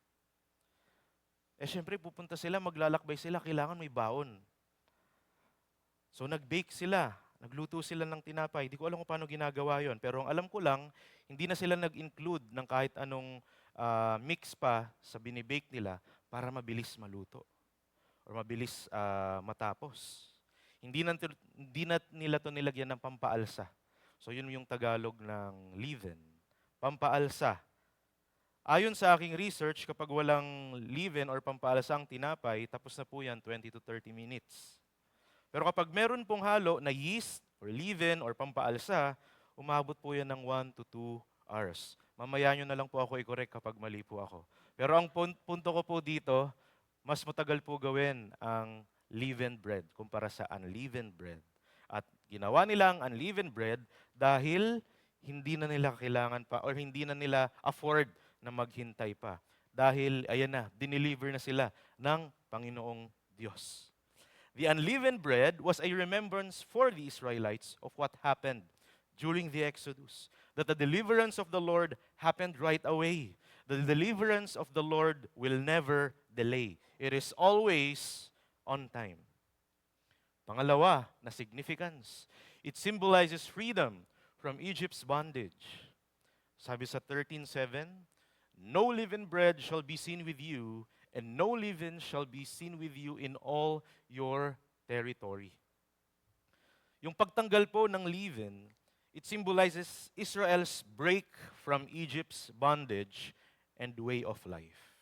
Syempre, pupunta sila, maglalakbay sila, kailangan may baon. So nag-bake sila, nagluto sila ng tinapay. Di ko alam kung paano ginagawa yon. Pero ang alam ko lang, hindi na sila nag-include ng kahit anong mix pa sa binibake nila para mabilis maluto or mabilis matapos. Hindi na nila to nilagyan ng pampaalsa. So yun yung Tagalog ng leaven. Pampaalsa. Ayon sa aking research, kapag walang leaven or pampaalsa ang tinapay, tapos na po yan 20 to 30 minutes. Pero kapag meron pong halo na yeast or leaven or pampaalsa, umabot po yan ng 1 to 2 hours. Mamaya nyo na lang po ako i-correct kapag mali po ako. Pero ang punto ko po dito, mas matagal po gawin ang leavened bread kumpara sa unleavened bread. At ginawa nila ang unleavened bread dahil hindi na nila kailangan pa or hindi na nila afford na maghintay pa. Dahil, ayan na, dineliver na sila ng Panginoong Diyos. The unleavened bread was a remembrance for the Israelites of what happened during the Exodus. That the deliverance of the Lord happened right away. The deliverance of the Lord will never delay. It is always on time. Pangalawa na significance, it symbolizes freedom from Egypt's bondage. Sabi sa 13:7, no leavened bread shall be seen with you, and no leaven shall be seen with you in all your territory. Yung pagtanggal po ng leaven, it symbolizes Israel's break from Egypt's bondage and way of life.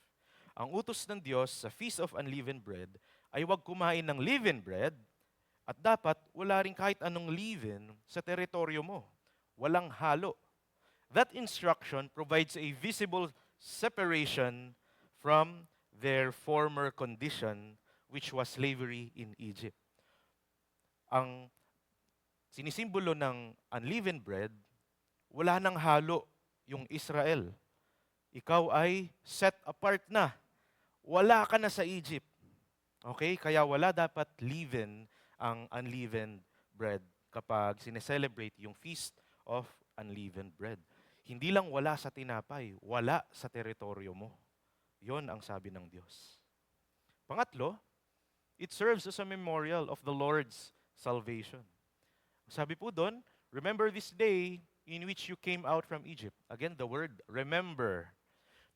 Ang utos ng Diyos sa Feast of Unleavened Bread ay huwag kumain ng leavened bread at dapat wala rin kahit anong leaven sa teritoryo mo. Walang halo. That instruction provides a visible separation from their former condition, which was slavery in Egypt. Ang sinisimbolo ng unleavened bread, wala nang halo yung Israel. Ikaw ay set apart na. Wala ka na sa Egypt. Okay? Kaya wala dapat leaven ang unleavened bread kapag sineselebrate yung Feast of Unleavened Bread. Hindi lang wala sa tinapay, wala sa teritoryo mo. Yon ang sabi ng Diyos. Pangatlo, it serves as a memorial of the Lord's salvation. Sabi po doon, remember this day in which you came out from Egypt. Again, the word remember.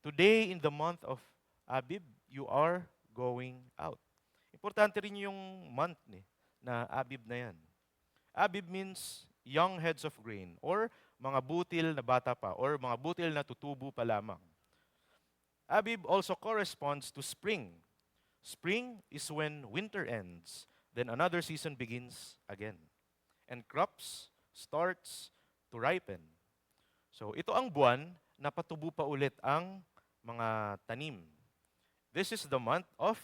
Today in the month of Abib, you are going out. Importante rin yung month na Abib na yan. Abib means young heads of grain or mga butil na bata pa or mga butil na tutubo pa lamang. Abib also corresponds to spring. Spring is when winter ends, then another season begins again. And crops starts to ripen. So ito ang buwan na patubo pa ulit ang mga tanim. This is the month of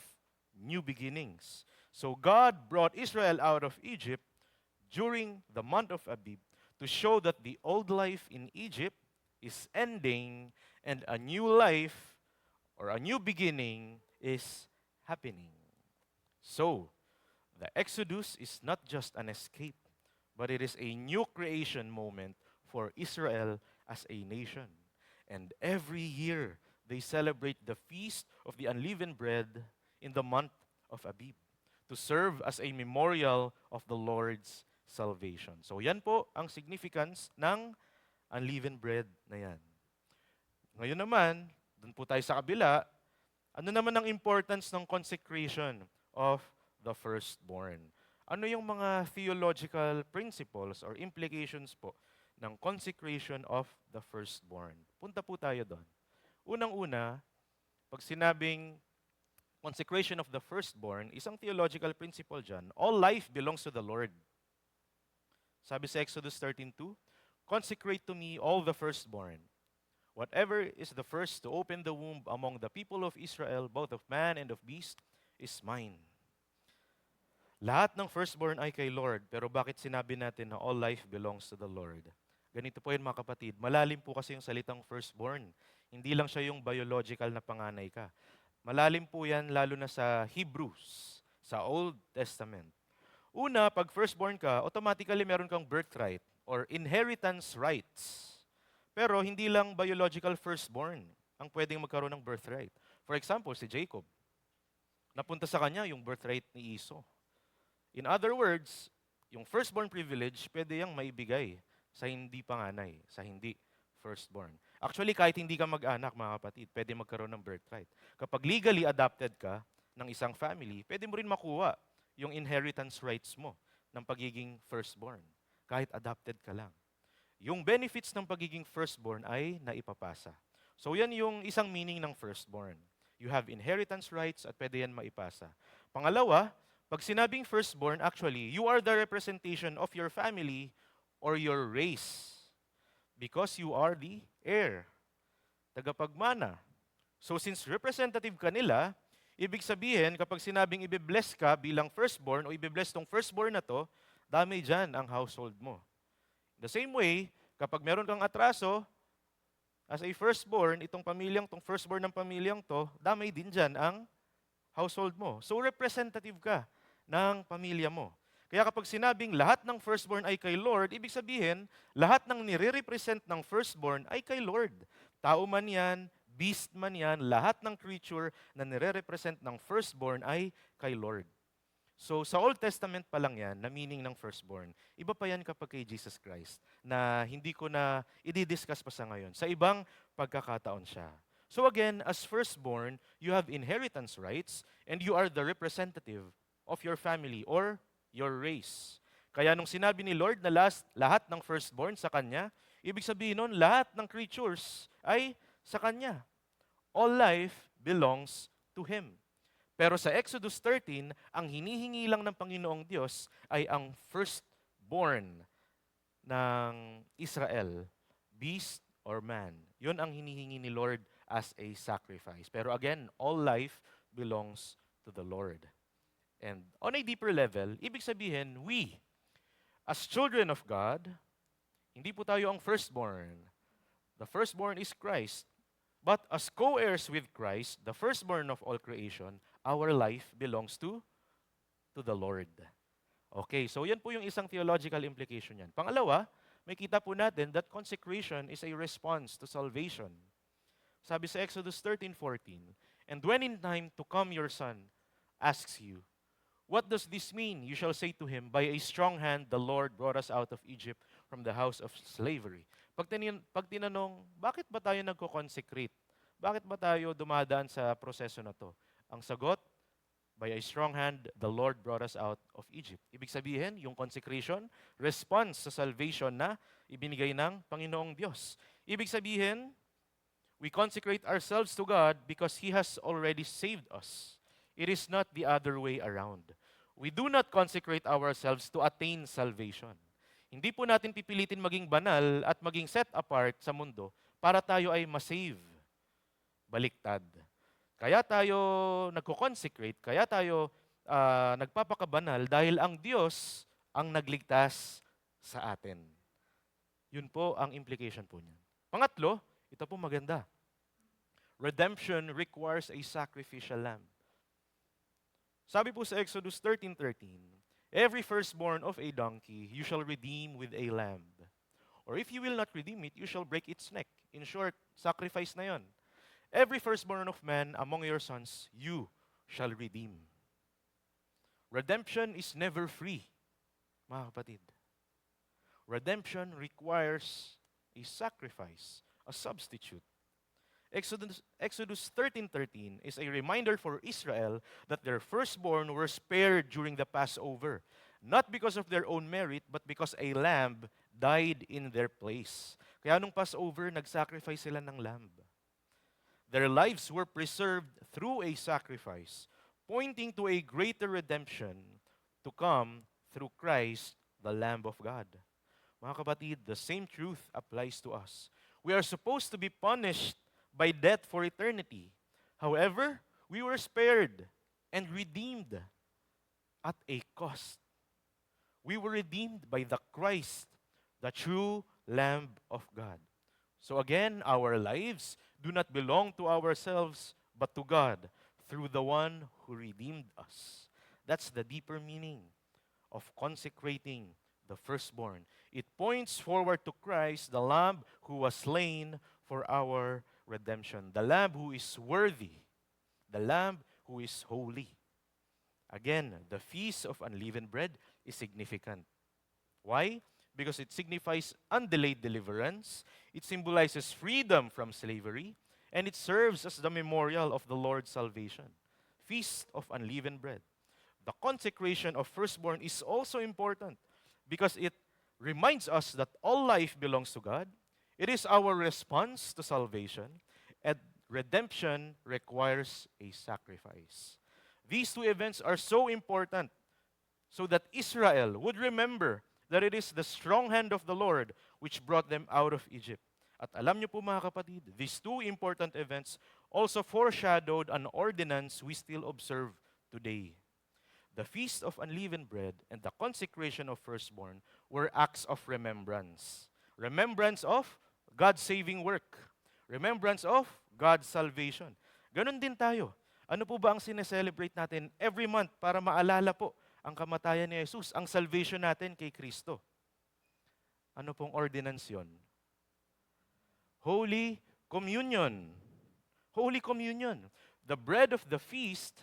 new beginnings. So God brought Israel out of Egypt during the month of Abib to show that the old life in Egypt is ending and a new life or a new beginning is happening. So, the Exodus is not just an escape, but it is a new creation moment for Israel as a nation. And every year, they celebrate the Feast of the Unleavened Bread in the month of Abib to serve as a memorial of the Lord's salvation. So yan po ang significance ng unleavened bread na yan. Ngayon naman, dun po tayo sa kabila, ano naman ang importance ng consecration of the firstborn? Ano yung mga theological principles or implications po ng consecration of the firstborn? Punta po tayo doon. Unang-una, pag sinabing consecration of the firstborn, isang theological principle dyan, all life belongs to the Lord. Sabi sa Exodus 13:2, consecrate to me all the firstborn. Whatever is the first to open the womb among the people of Israel, both of man and of beast, is mine. Lahat ng firstborn ay kay Lord, pero bakit sinabi natin na all life belongs to the Lord? Ganito po yun mga kapatid, malalim po kasi yung salitang firstborn. Hindi lang siya yung biological na panganay ka. Malalim po yan lalo na sa Hebrews, sa Old Testament. Una, pag firstborn ka, automatically meron kang birthright or inheritance rights. Pero hindi lang biological firstborn ang pwedeng magkaroon ng birthright. For example, si Jacob. Napunta sa kanya yung birthright ni Esau. In other words, yung firstborn privilege, pwede yang maibigay sa hindi panganay, sa hindi firstborn. Actually, kahit hindi ka mag-anak, mga kapatid, pwede magkaroon ng birthright. Kapag legally adopted ka ng isang family, pwede mo rin makuha yung inheritance rights mo ng pagiging firstborn, kahit adopted ka lang. Yung benefits ng pagiging firstborn ay naipapasa. So yan yung isang meaning ng firstborn. You have inheritance rights at pwede yan maipasa. Pangalawa, pag sinabing firstborn, actually, you are the representation of your family or your race because you are the heir, tagapagmana. So since representative ka nila, ibig sabihin, kapag sinabing ibe-bless ka bilang firstborn o ibe-bless tong firstborn na to, dami dyan ang household mo. The same way, kapag meron kang atraso, as a firstborn, itong firstborn ng pamilyang to, damay din dyan ang household mo. So representative ka ng pamilya mo. Kaya kapag sinabing lahat ng firstborn ay kay Lord, ibig sabihin, lahat ng nire-represent ng firstborn ay kay Lord. Tao man yan, beast man yan, lahat ng creature na nire-represent ng firstborn ay kay Lord. So sa Old Testament pa lang yan, na meaning ng firstborn. Iba pa yan kapag kay Jesus Christ, na hindi ko na i-discuss pa sa ngayon. Sa ibang pagkakataon siya. So again, as firstborn, you have inheritance rights and you are the representative of your family or your race. Kaya nung sinabi ni Lord na lahat ng firstborn sa Kanya, ibig sabihin nun, lahat ng creatures ay sa Kanya. All life belongs to Him. Pero sa Exodus 13, ang hinihingi lang ng Panginoong Diyos ay ang firstborn ng Israel, beast or man. Yun ang hinihingi ni Lord as a sacrifice. Pero again, all life belongs to the Lord. And on a deeper level, ibig sabihin, we, as children of God, hindi po tayo ang firstborn. The firstborn is Christ. But as co-heirs with Christ, the firstborn of all creation, our life belongs to the Lord. Okay, so yan po yung isang theological implication yan. Pangalawa, may kita po natin that consecration is a response to salvation. Sabi sa Exodus 13:14, "And when in time to come your son asks you, what does this mean? You shall say to him, by a strong hand the Lord brought us out of Egypt from the house of slavery." Pag tinanong, bakit ba tayo nagko-consecrate? Bakit ba tayo dumadaan sa proseso na to? Ang sagot, by a strong hand, the Lord brought us out of Egypt. Ibig sabihin, yung consecration, response sa salvation na ibinigay ng Panginoong Diyos. Ibig sabihin, we consecrate ourselves to God because He has already saved us. It is not the other way around. We do not consecrate ourselves to attain salvation. Hindi po natin pipilitin maging banal at maging set apart sa mundo para tayo ay masave. Baliktad. Kaya tayo nagko-consecrate, kaya tayo nagpapakabanal dahil ang Diyos ang nagligtas sa atin. Yun po ang implication po niyan. Pangatlo, ito po maganda. Redemption requires a sacrificial lamb. Sabi po sa Exodus 13:13, "Every firstborn of a donkey you shall redeem with a lamb. Or if you will not redeem it, you shall break its neck." In short, sacrifice na yon. "Every firstborn of man among your sons, you shall redeem." Redemption is never free, mga kapatid. Redemption requires a sacrifice, a substitute. Exodus 13:13 is a reminder for Israel that their firstborn were spared during the Passover, not because of their own merit, but because a lamb died in their place. Kaya nung Passover, nag-sacrifice sila ng lamb. Their lives were preserved through a sacrifice, pointing to a greater redemption to come through Christ, the Lamb of God. Mga kapatid, the same truth applies to us. We are supposed to be punished by death for eternity. However, we were spared and redeemed at a cost. We were redeemed by the Christ, the true Lamb of God. So again, our lives do not belong to ourselves, but to God, through the one who redeemed us. That's the deeper meaning of consecrating the firstborn. It points forward to Christ, the Lamb who was slain for our redemption, the Lamb who is worthy, the Lamb who is holy. Again, the Feast of Unleavened Bread is significant. Why? Because it signifies undelayed deliverance, it symbolizes freedom from slavery, and it serves as the memorial of the Lord's salvation. Feast of Unleavened Bread. The consecration of firstborn is also important because it reminds us that all life belongs to God. It is our response to salvation, and redemption requires a sacrifice. These two events are so important so that Israel would remember that it is the strong hand of the Lord which brought them out of Egypt. At alam niyo po mga kapatid, these two important events also foreshadowed an ordinance we still observe today. The Feast of Unleavened Bread and the consecration of firstborn were acts of remembrance. Remembrance of God's saving work. Remembrance of God's salvation. Ganon din tayo. Ano po ba ang sineselebrate natin every month para maalala po ang kamatayan ni Jesus, ang salvation natin kay Kristo? Ano pong ordinance yon? Holy Communion. Holy Communion. The bread of the feast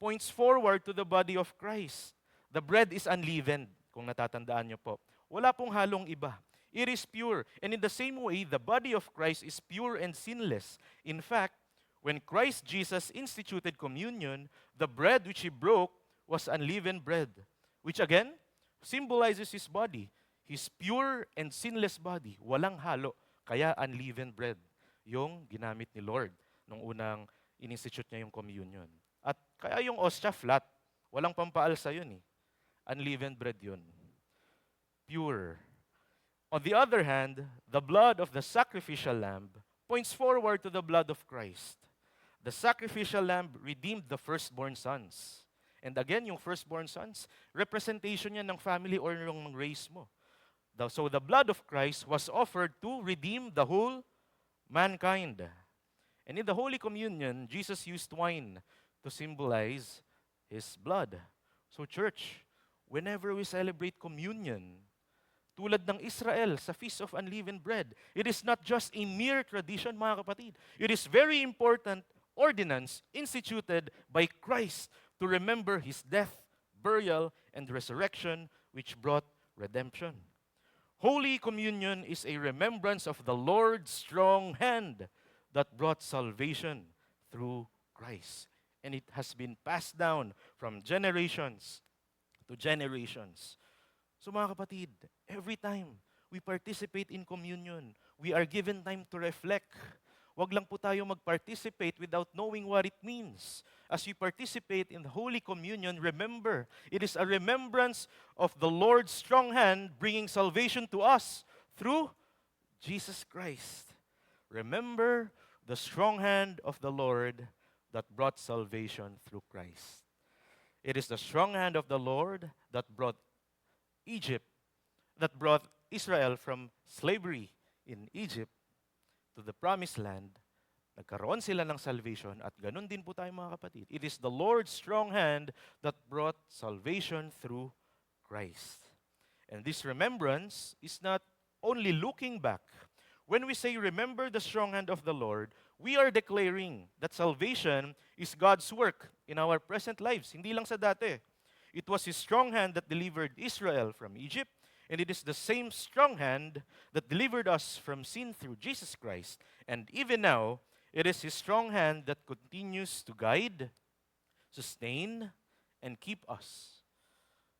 points forward to the body of Christ. The bread is unleavened, kung natatandaan niyo po. Wala pong halong iba. It is pure. And in the same way, the body of Christ is pure and sinless. In fact, when Christ Jesus instituted communion, the bread which He broke was unleavened bread, which again symbolizes His body, His pure and sinless body, walang halo, kaya unleavened bread, yung ginamit ni Lord nung unang in-institute niya yung communion. At kaya yung ostia flat, walang pampaalsa yun eh. Unleavened bread yun. Pure. On the other hand, the blood of the sacrificial lamb points forward to the blood of Christ. The sacrificial lamb redeemed the firstborn sons. And again, yung firstborn sons, representation yan ng family or ng race mo. So the blood of Christ was offered to redeem the whole mankind. And in the Holy Communion, Jesus used wine to symbolize His blood. So church, whenever we celebrate communion, tulad ng Israel sa Feast of Unleavened Bread, it is not just a mere tradition, mga kapatid. It is very important ordinance instituted by Christ to remember His death, burial, and resurrection, which brought redemption. Holy Communion is a remembrance of the Lord's strong hand that brought salvation through Christ. And it has been passed down from generations to generations. So mga kapatid, every time we participate in communion, we are given time to reflect. Wag lang po tayo mag-participate without knowing what it means. As we participate in the Holy Communion, remember, it is a remembrance of the Lord's strong hand bringing salvation to us through Jesus Christ. Remember the strong hand of the Lord that brought salvation through Christ. It is the strong hand of the Lord that brought Israel from slavery in Egypt to the promised land. Nagkaroon sila ng salvation at ganun din po tayo mga kapatid. It is the Lord's strong hand that brought salvation through Christ. And this remembrance is not only looking back. When we say remember the strong hand of the Lord, we are declaring that salvation is God's work in our present lives. Hindi lang sa dati. It was His strong hand that delivered Israel from Egypt, and it is the same strong hand that delivered us from sin through Jesus Christ. And even now, it is His strong hand that continues to guide, sustain, and keep us.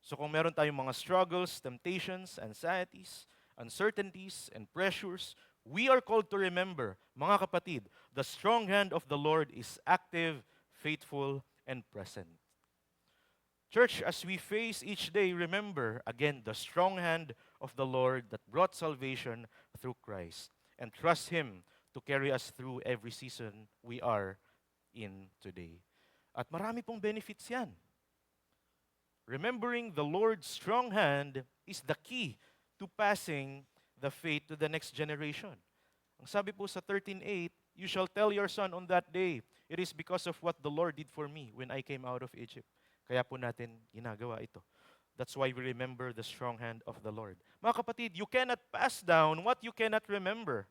So kung meron tayong mga struggles, temptations, anxieties, uncertainties, and pressures, we are called to remember, mga kapatid, the strong hand of the Lord is active, faithful, and present. Church, as we face each day, remember, again, the strong hand of the Lord that brought salvation through Christ. And trust Him to carry us through every season we are in today. At marami pong benefits yan. Remembering the Lord's strong hand is the key to passing the faith to the next generation. Ang sabi po sa 13:8, you shall tell your son on that day, it is because of what the Lord did for me when I came out of Egypt. Kaya po natin ginagawa ito. That's why we remember the strong hand of the Lord. Mga kapatid, you cannot pass down what you cannot remember.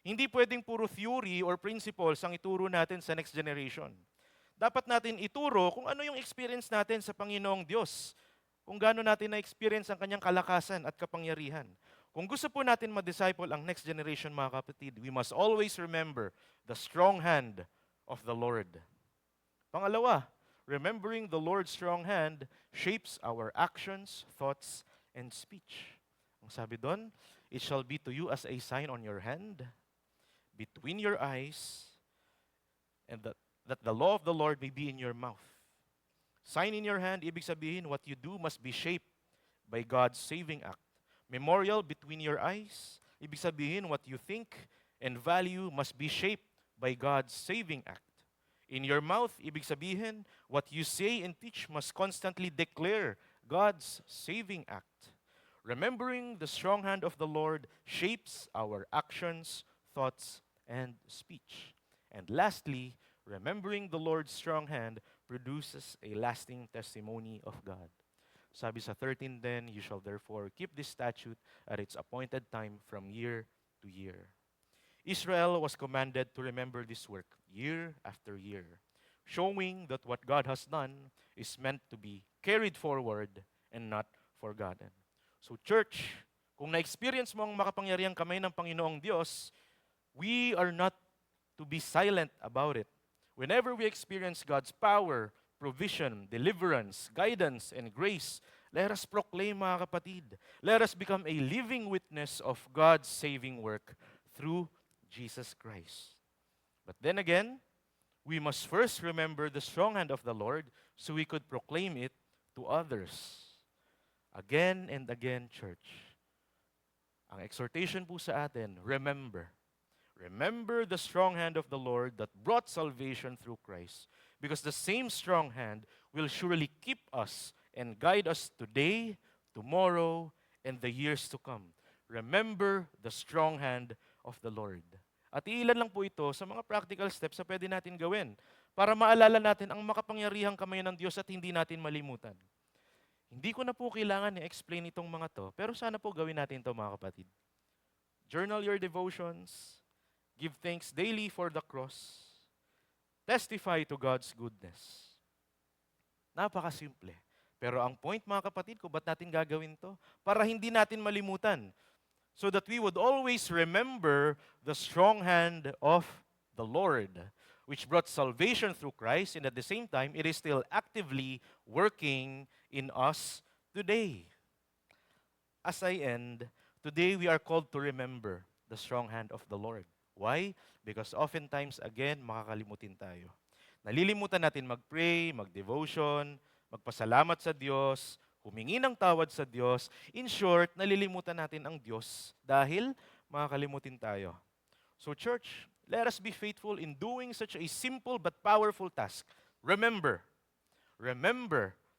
Hindi pwedeng puro theory or principles ang ituro natin sa next generation. Dapat natin ituro kung ano yung experience natin sa Panginoong Diyos. Kung gaano natin na-experience ang kanyang kalakasan at kapangyarihan. Kung gusto po natin ma-disciple ang next generation, mga kapatid, we must always remember the strong hand of the Lord. Pangalawa, remembering the Lord's strong hand shapes our actions, thoughts, and speech. Ang sabi doon, it shall be to you as a sign on your hand, between your eyes, and that the law of the Lord may be in your mouth. Sign in your hand, ibig sabihin, what you do must be shaped by God's saving act. Memorial between your eyes, ibig sabihin, what you think and value must be shaped by God's saving act. In your mouth, ibig sabihin, what you say and teach must constantly declare God's saving act. Remembering the strong hand of the Lord shapes our actions, thoughts, and speech. And lastly, remembering the Lord's strong hand produces a lasting testimony of God. Sabi sa 13:10, you shall therefore keep this statute at its appointed time from year to year. Israel was commanded to remember this work year after year, showing that what God has done is meant to be carried forward and not forgotten. So church, kung na-experience mo ang makapangyarihang kamay ng Panginoong Diyos, we are not to be silent about it. Whenever we experience God's power, provision, deliverance, guidance, and grace, let us proclaim, mga kapatid. Let us become a living witness of God's saving work through Jesus Christ. But then again, we must first remember the strong hand of the Lord so we could proclaim it to others. Again and again, church. Ang exhortation po sa atin, remember. Remember the strong hand of the Lord that brought salvation through Christ, because the same strong hand will surely keep us and guide us today, tomorrow, and the years to come. Remember the strong hand of the Lord. At ilan lang po ito sa mga practical steps na pwede natin gawin para maalala natin ang makapangyarihang kamay ng Diyos at hindi natin malimutan. Hindi ko na po kailangan i-explain itong mga to, pero sana po gawin natin ito, mga kapatid. Journal your devotions. Give thanks daily for the cross. Testify to God's goodness. Napakasimple. Pero ang point, mga kapatid, kung ba't natin gagawin to? Para hindi natin malimutan. So that we would always remember the strong hand of the Lord, which brought salvation through Christ, and at the same time, it is still actively working in us today. As I end, today we are called to remember the strong hand of the Lord. Why? Because oftentimes, again, makakalimutin tayo. Nalilimutan natin mag-pray, mag-devotion, magpasalamat sa Diyos, humingi ng tawad sa Diyos. In short, nalilimutan natin ang Diyos dahil makakalimutin tayo. So church, let us be faithful in doing such a simple but powerful task. Remember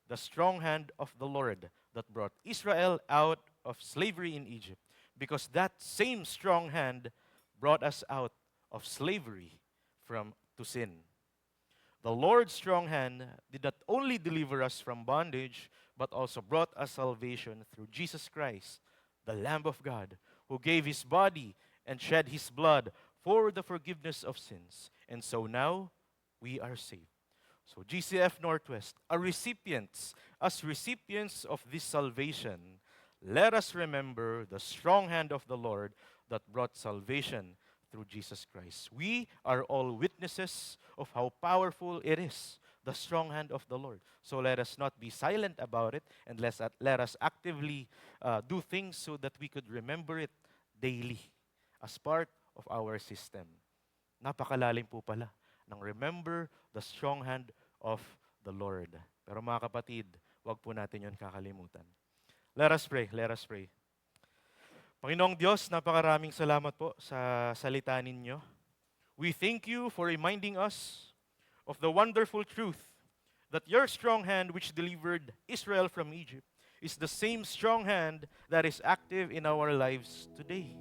the strong hand of the Lord that brought Israel out of slavery in Egypt. Because that same strong hand brought us out of slavery to sin. The Lord's strong hand did not only deliver us from bondage, but also brought us salvation through Jesus Christ, the Lamb of God, who gave His body and shed His blood for the forgiveness of sins. And so now, we are saved. So GCF Northwest, as recipients of this salvation, let us remember the strong hand of the Lord that brought salvation through Jesus Christ. We are all witnesses of how powerful it is, the strong hand of the Lord. So let us not be silent about it, and let us actively do things so that we could remember it daily as part of our system. Napakalalim po pala ng remember the strong hand of the Lord. Pero mga kapatid, wag po natin yun kakalimutan. Let us pray. Panginoong Diyos, napakaraming salamat po sa salita ninyo. We thank you for reminding us of the wonderful truth that your strong hand which delivered Israel from Egypt is the same strong hand that is active in our lives today.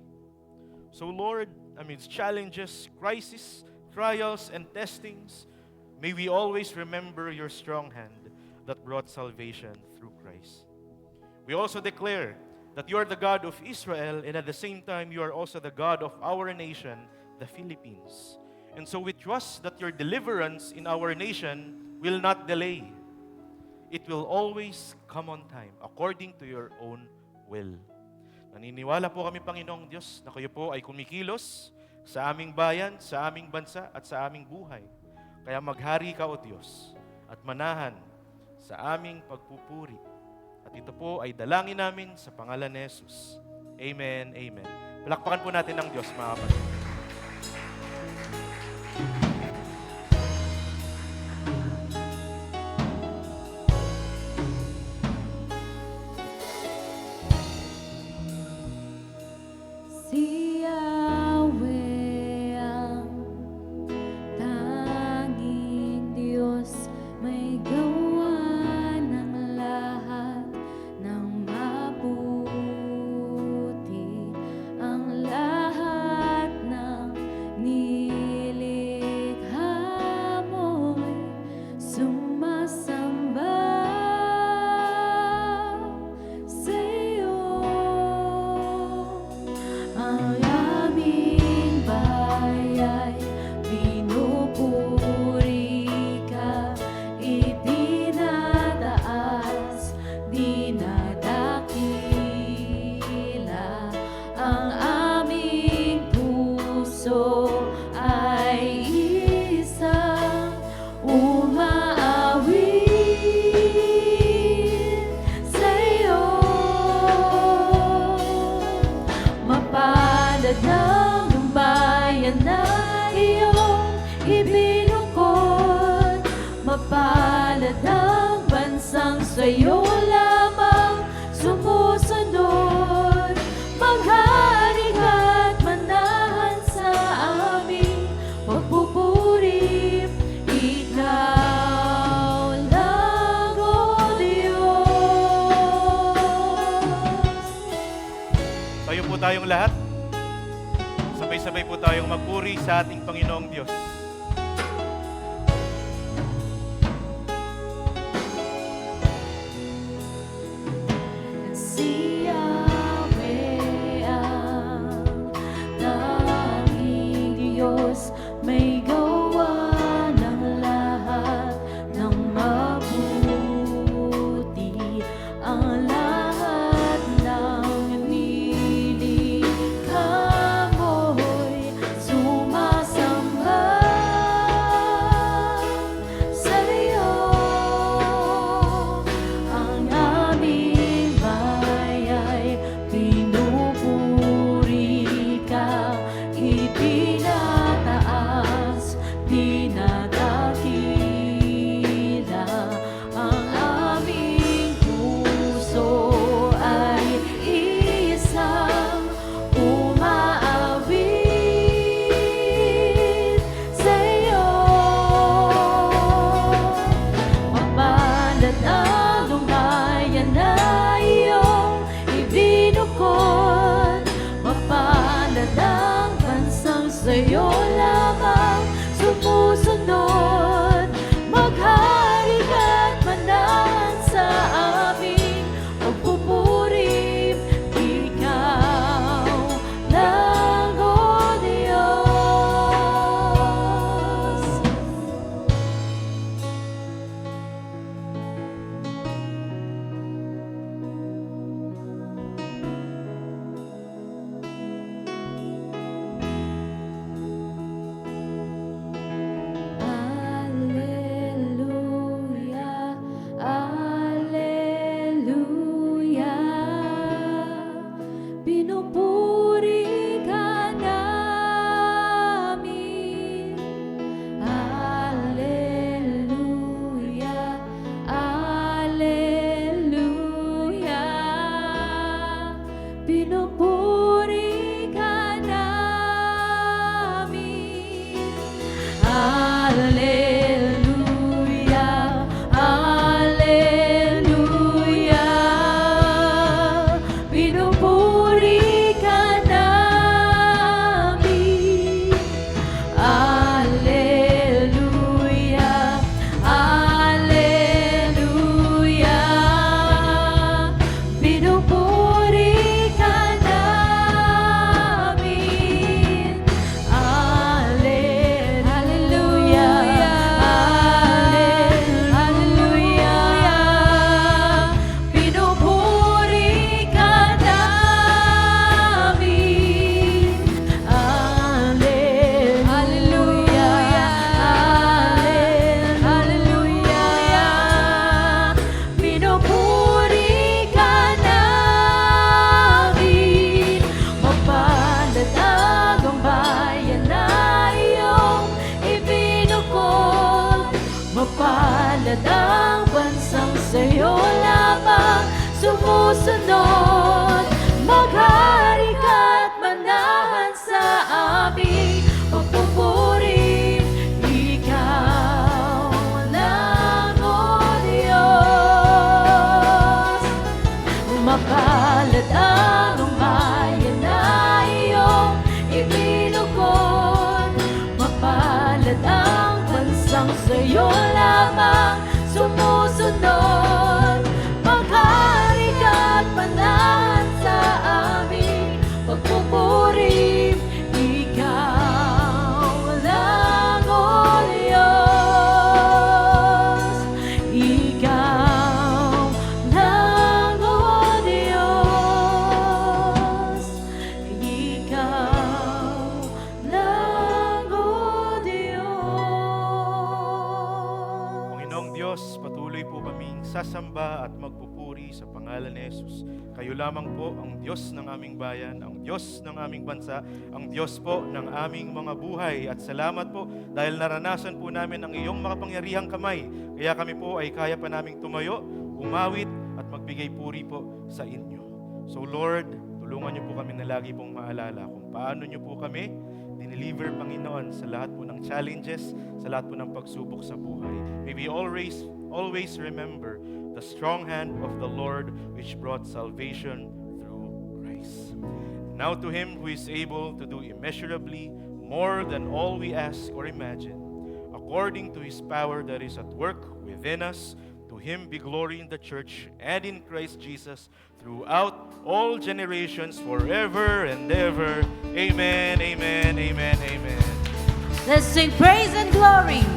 So Lord, amidst challenges, crises, trials, and testings, may we always remember your strong hand that brought salvation through Christ. We also declare that you are the God of Israel, and at the same time, you are also the God of our nation, the Philippines. And so we trust that your deliverance in our nation will not delay. It will always come on time, according to your own will. Naniniwala po kami, Panginoong Diyos, na kayo po ay kumikilos sa aming bayan, sa aming bansa, at sa aming buhay. Kaya maghari ka, O Diyos, at manahan sa aming pagpupuri. At ito po ay dalangin namin sa pangalan ni Jesus. Amen, amen. Palakpakan po natin ang Diyos, mga kapatid. Si Yahweh ang tanging Diyos, may gawa ng lahat ng mabuti. Ang lahat ng nilikha mo'y sumasamba sa'yo. Ang aming baya'y pinupuri ka, itinataas, dinadakila. Ang aming puso ay isang umaawit sa'yo. Mapalad ng bayan na iyong ibinukod, mapalad ang bansang sa'yo lamang sumusunod. Maghari ka't manahan sa aming pagpupuri, ikaw lang, O Diyos. Tayo po tayong lahat. Sabay-sabay po tayong magpuri sa ating Panginoong Diyos. Si Yahweh ang tanging Diyos, may gawa ng lahat ng mabuti. Ang lahat ng nilikha mo'y sumasamba sumusunod. Maghari ka't manahan sa aming pagpupuri. Ikaw lang, O Diyos. Mapalad ang bayan na iyong ibinukod. Mapalad ang bansang sa'yo lamang sumusunod. Maghari ka't manahan sa aming pagpupuri. Ikaw lang, O Diyos. Ikaw lang, O Diyos. Ikaw lang, O Diyos. Panginoong Diyos, patuloy po kaming sasamba at magpupuri sa pangalan ni Jesus. Kayo lamang po ang Diyos ng aming bayan, ang Diyos ng aming bansa, ang Diyos po ng aming mga buhay. At salamat po dahil naranasan po namin ang iyong makapangyarihang kamay. Kaya kami po ay kaya pa naming tumayo, umawit at magbigay puri po sa inyo. So Lord, tulungan niyo po kami na lagi pong maalala kung paano niyo po kami dineliver, Panginoon, sa lahat po ng challenges, sa lahat po ng pagsubok sa buhay. May we always remember the strong hand of the Lord which brought salvation through Christ. Now to Him who is able to do immeasurably more than all we ask or imagine, according to His power that is at work within us, to Him be glory in the church and in Christ Jesus throughout all generations, forever and ever. Amen, amen, amen, amen. Let's sing praise and glory.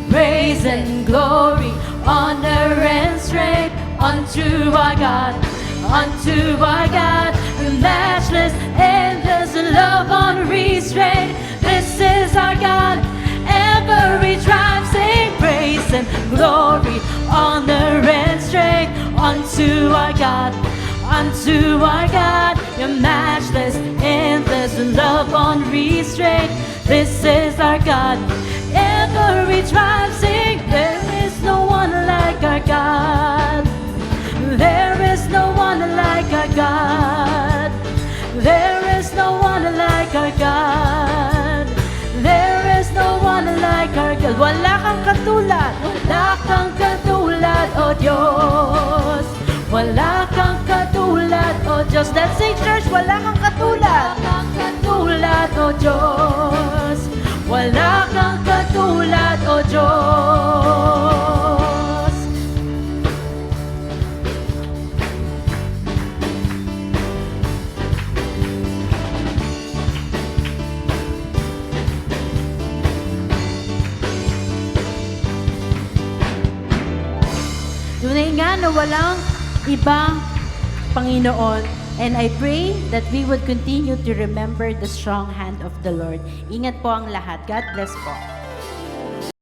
Praise and glory, honor and strength unto our God, unto our God. Matchless, endless love unrestrained. This is our God. Every tribe sing praise and glory, honor and strength unto our God, unto our God. Your matchless, endless love unrestrained. This is our God. Every tribe sing, there is no one like our God. There is no one like our God. There is no one like our God. There is no one like our God. Wala kang katulad, wala kang katulad, O Diyos. Wala kang katulad, O Diyos. Let's sing, church, wala kang katulad. Wala kang katulad, O Diyos. Wala kang katulad, O Diyos. Tunay nga na walang ibang Panginoon. And I pray that we would continue to remember the strong hand of the Lord. Ingat po ang lahat. God bless po.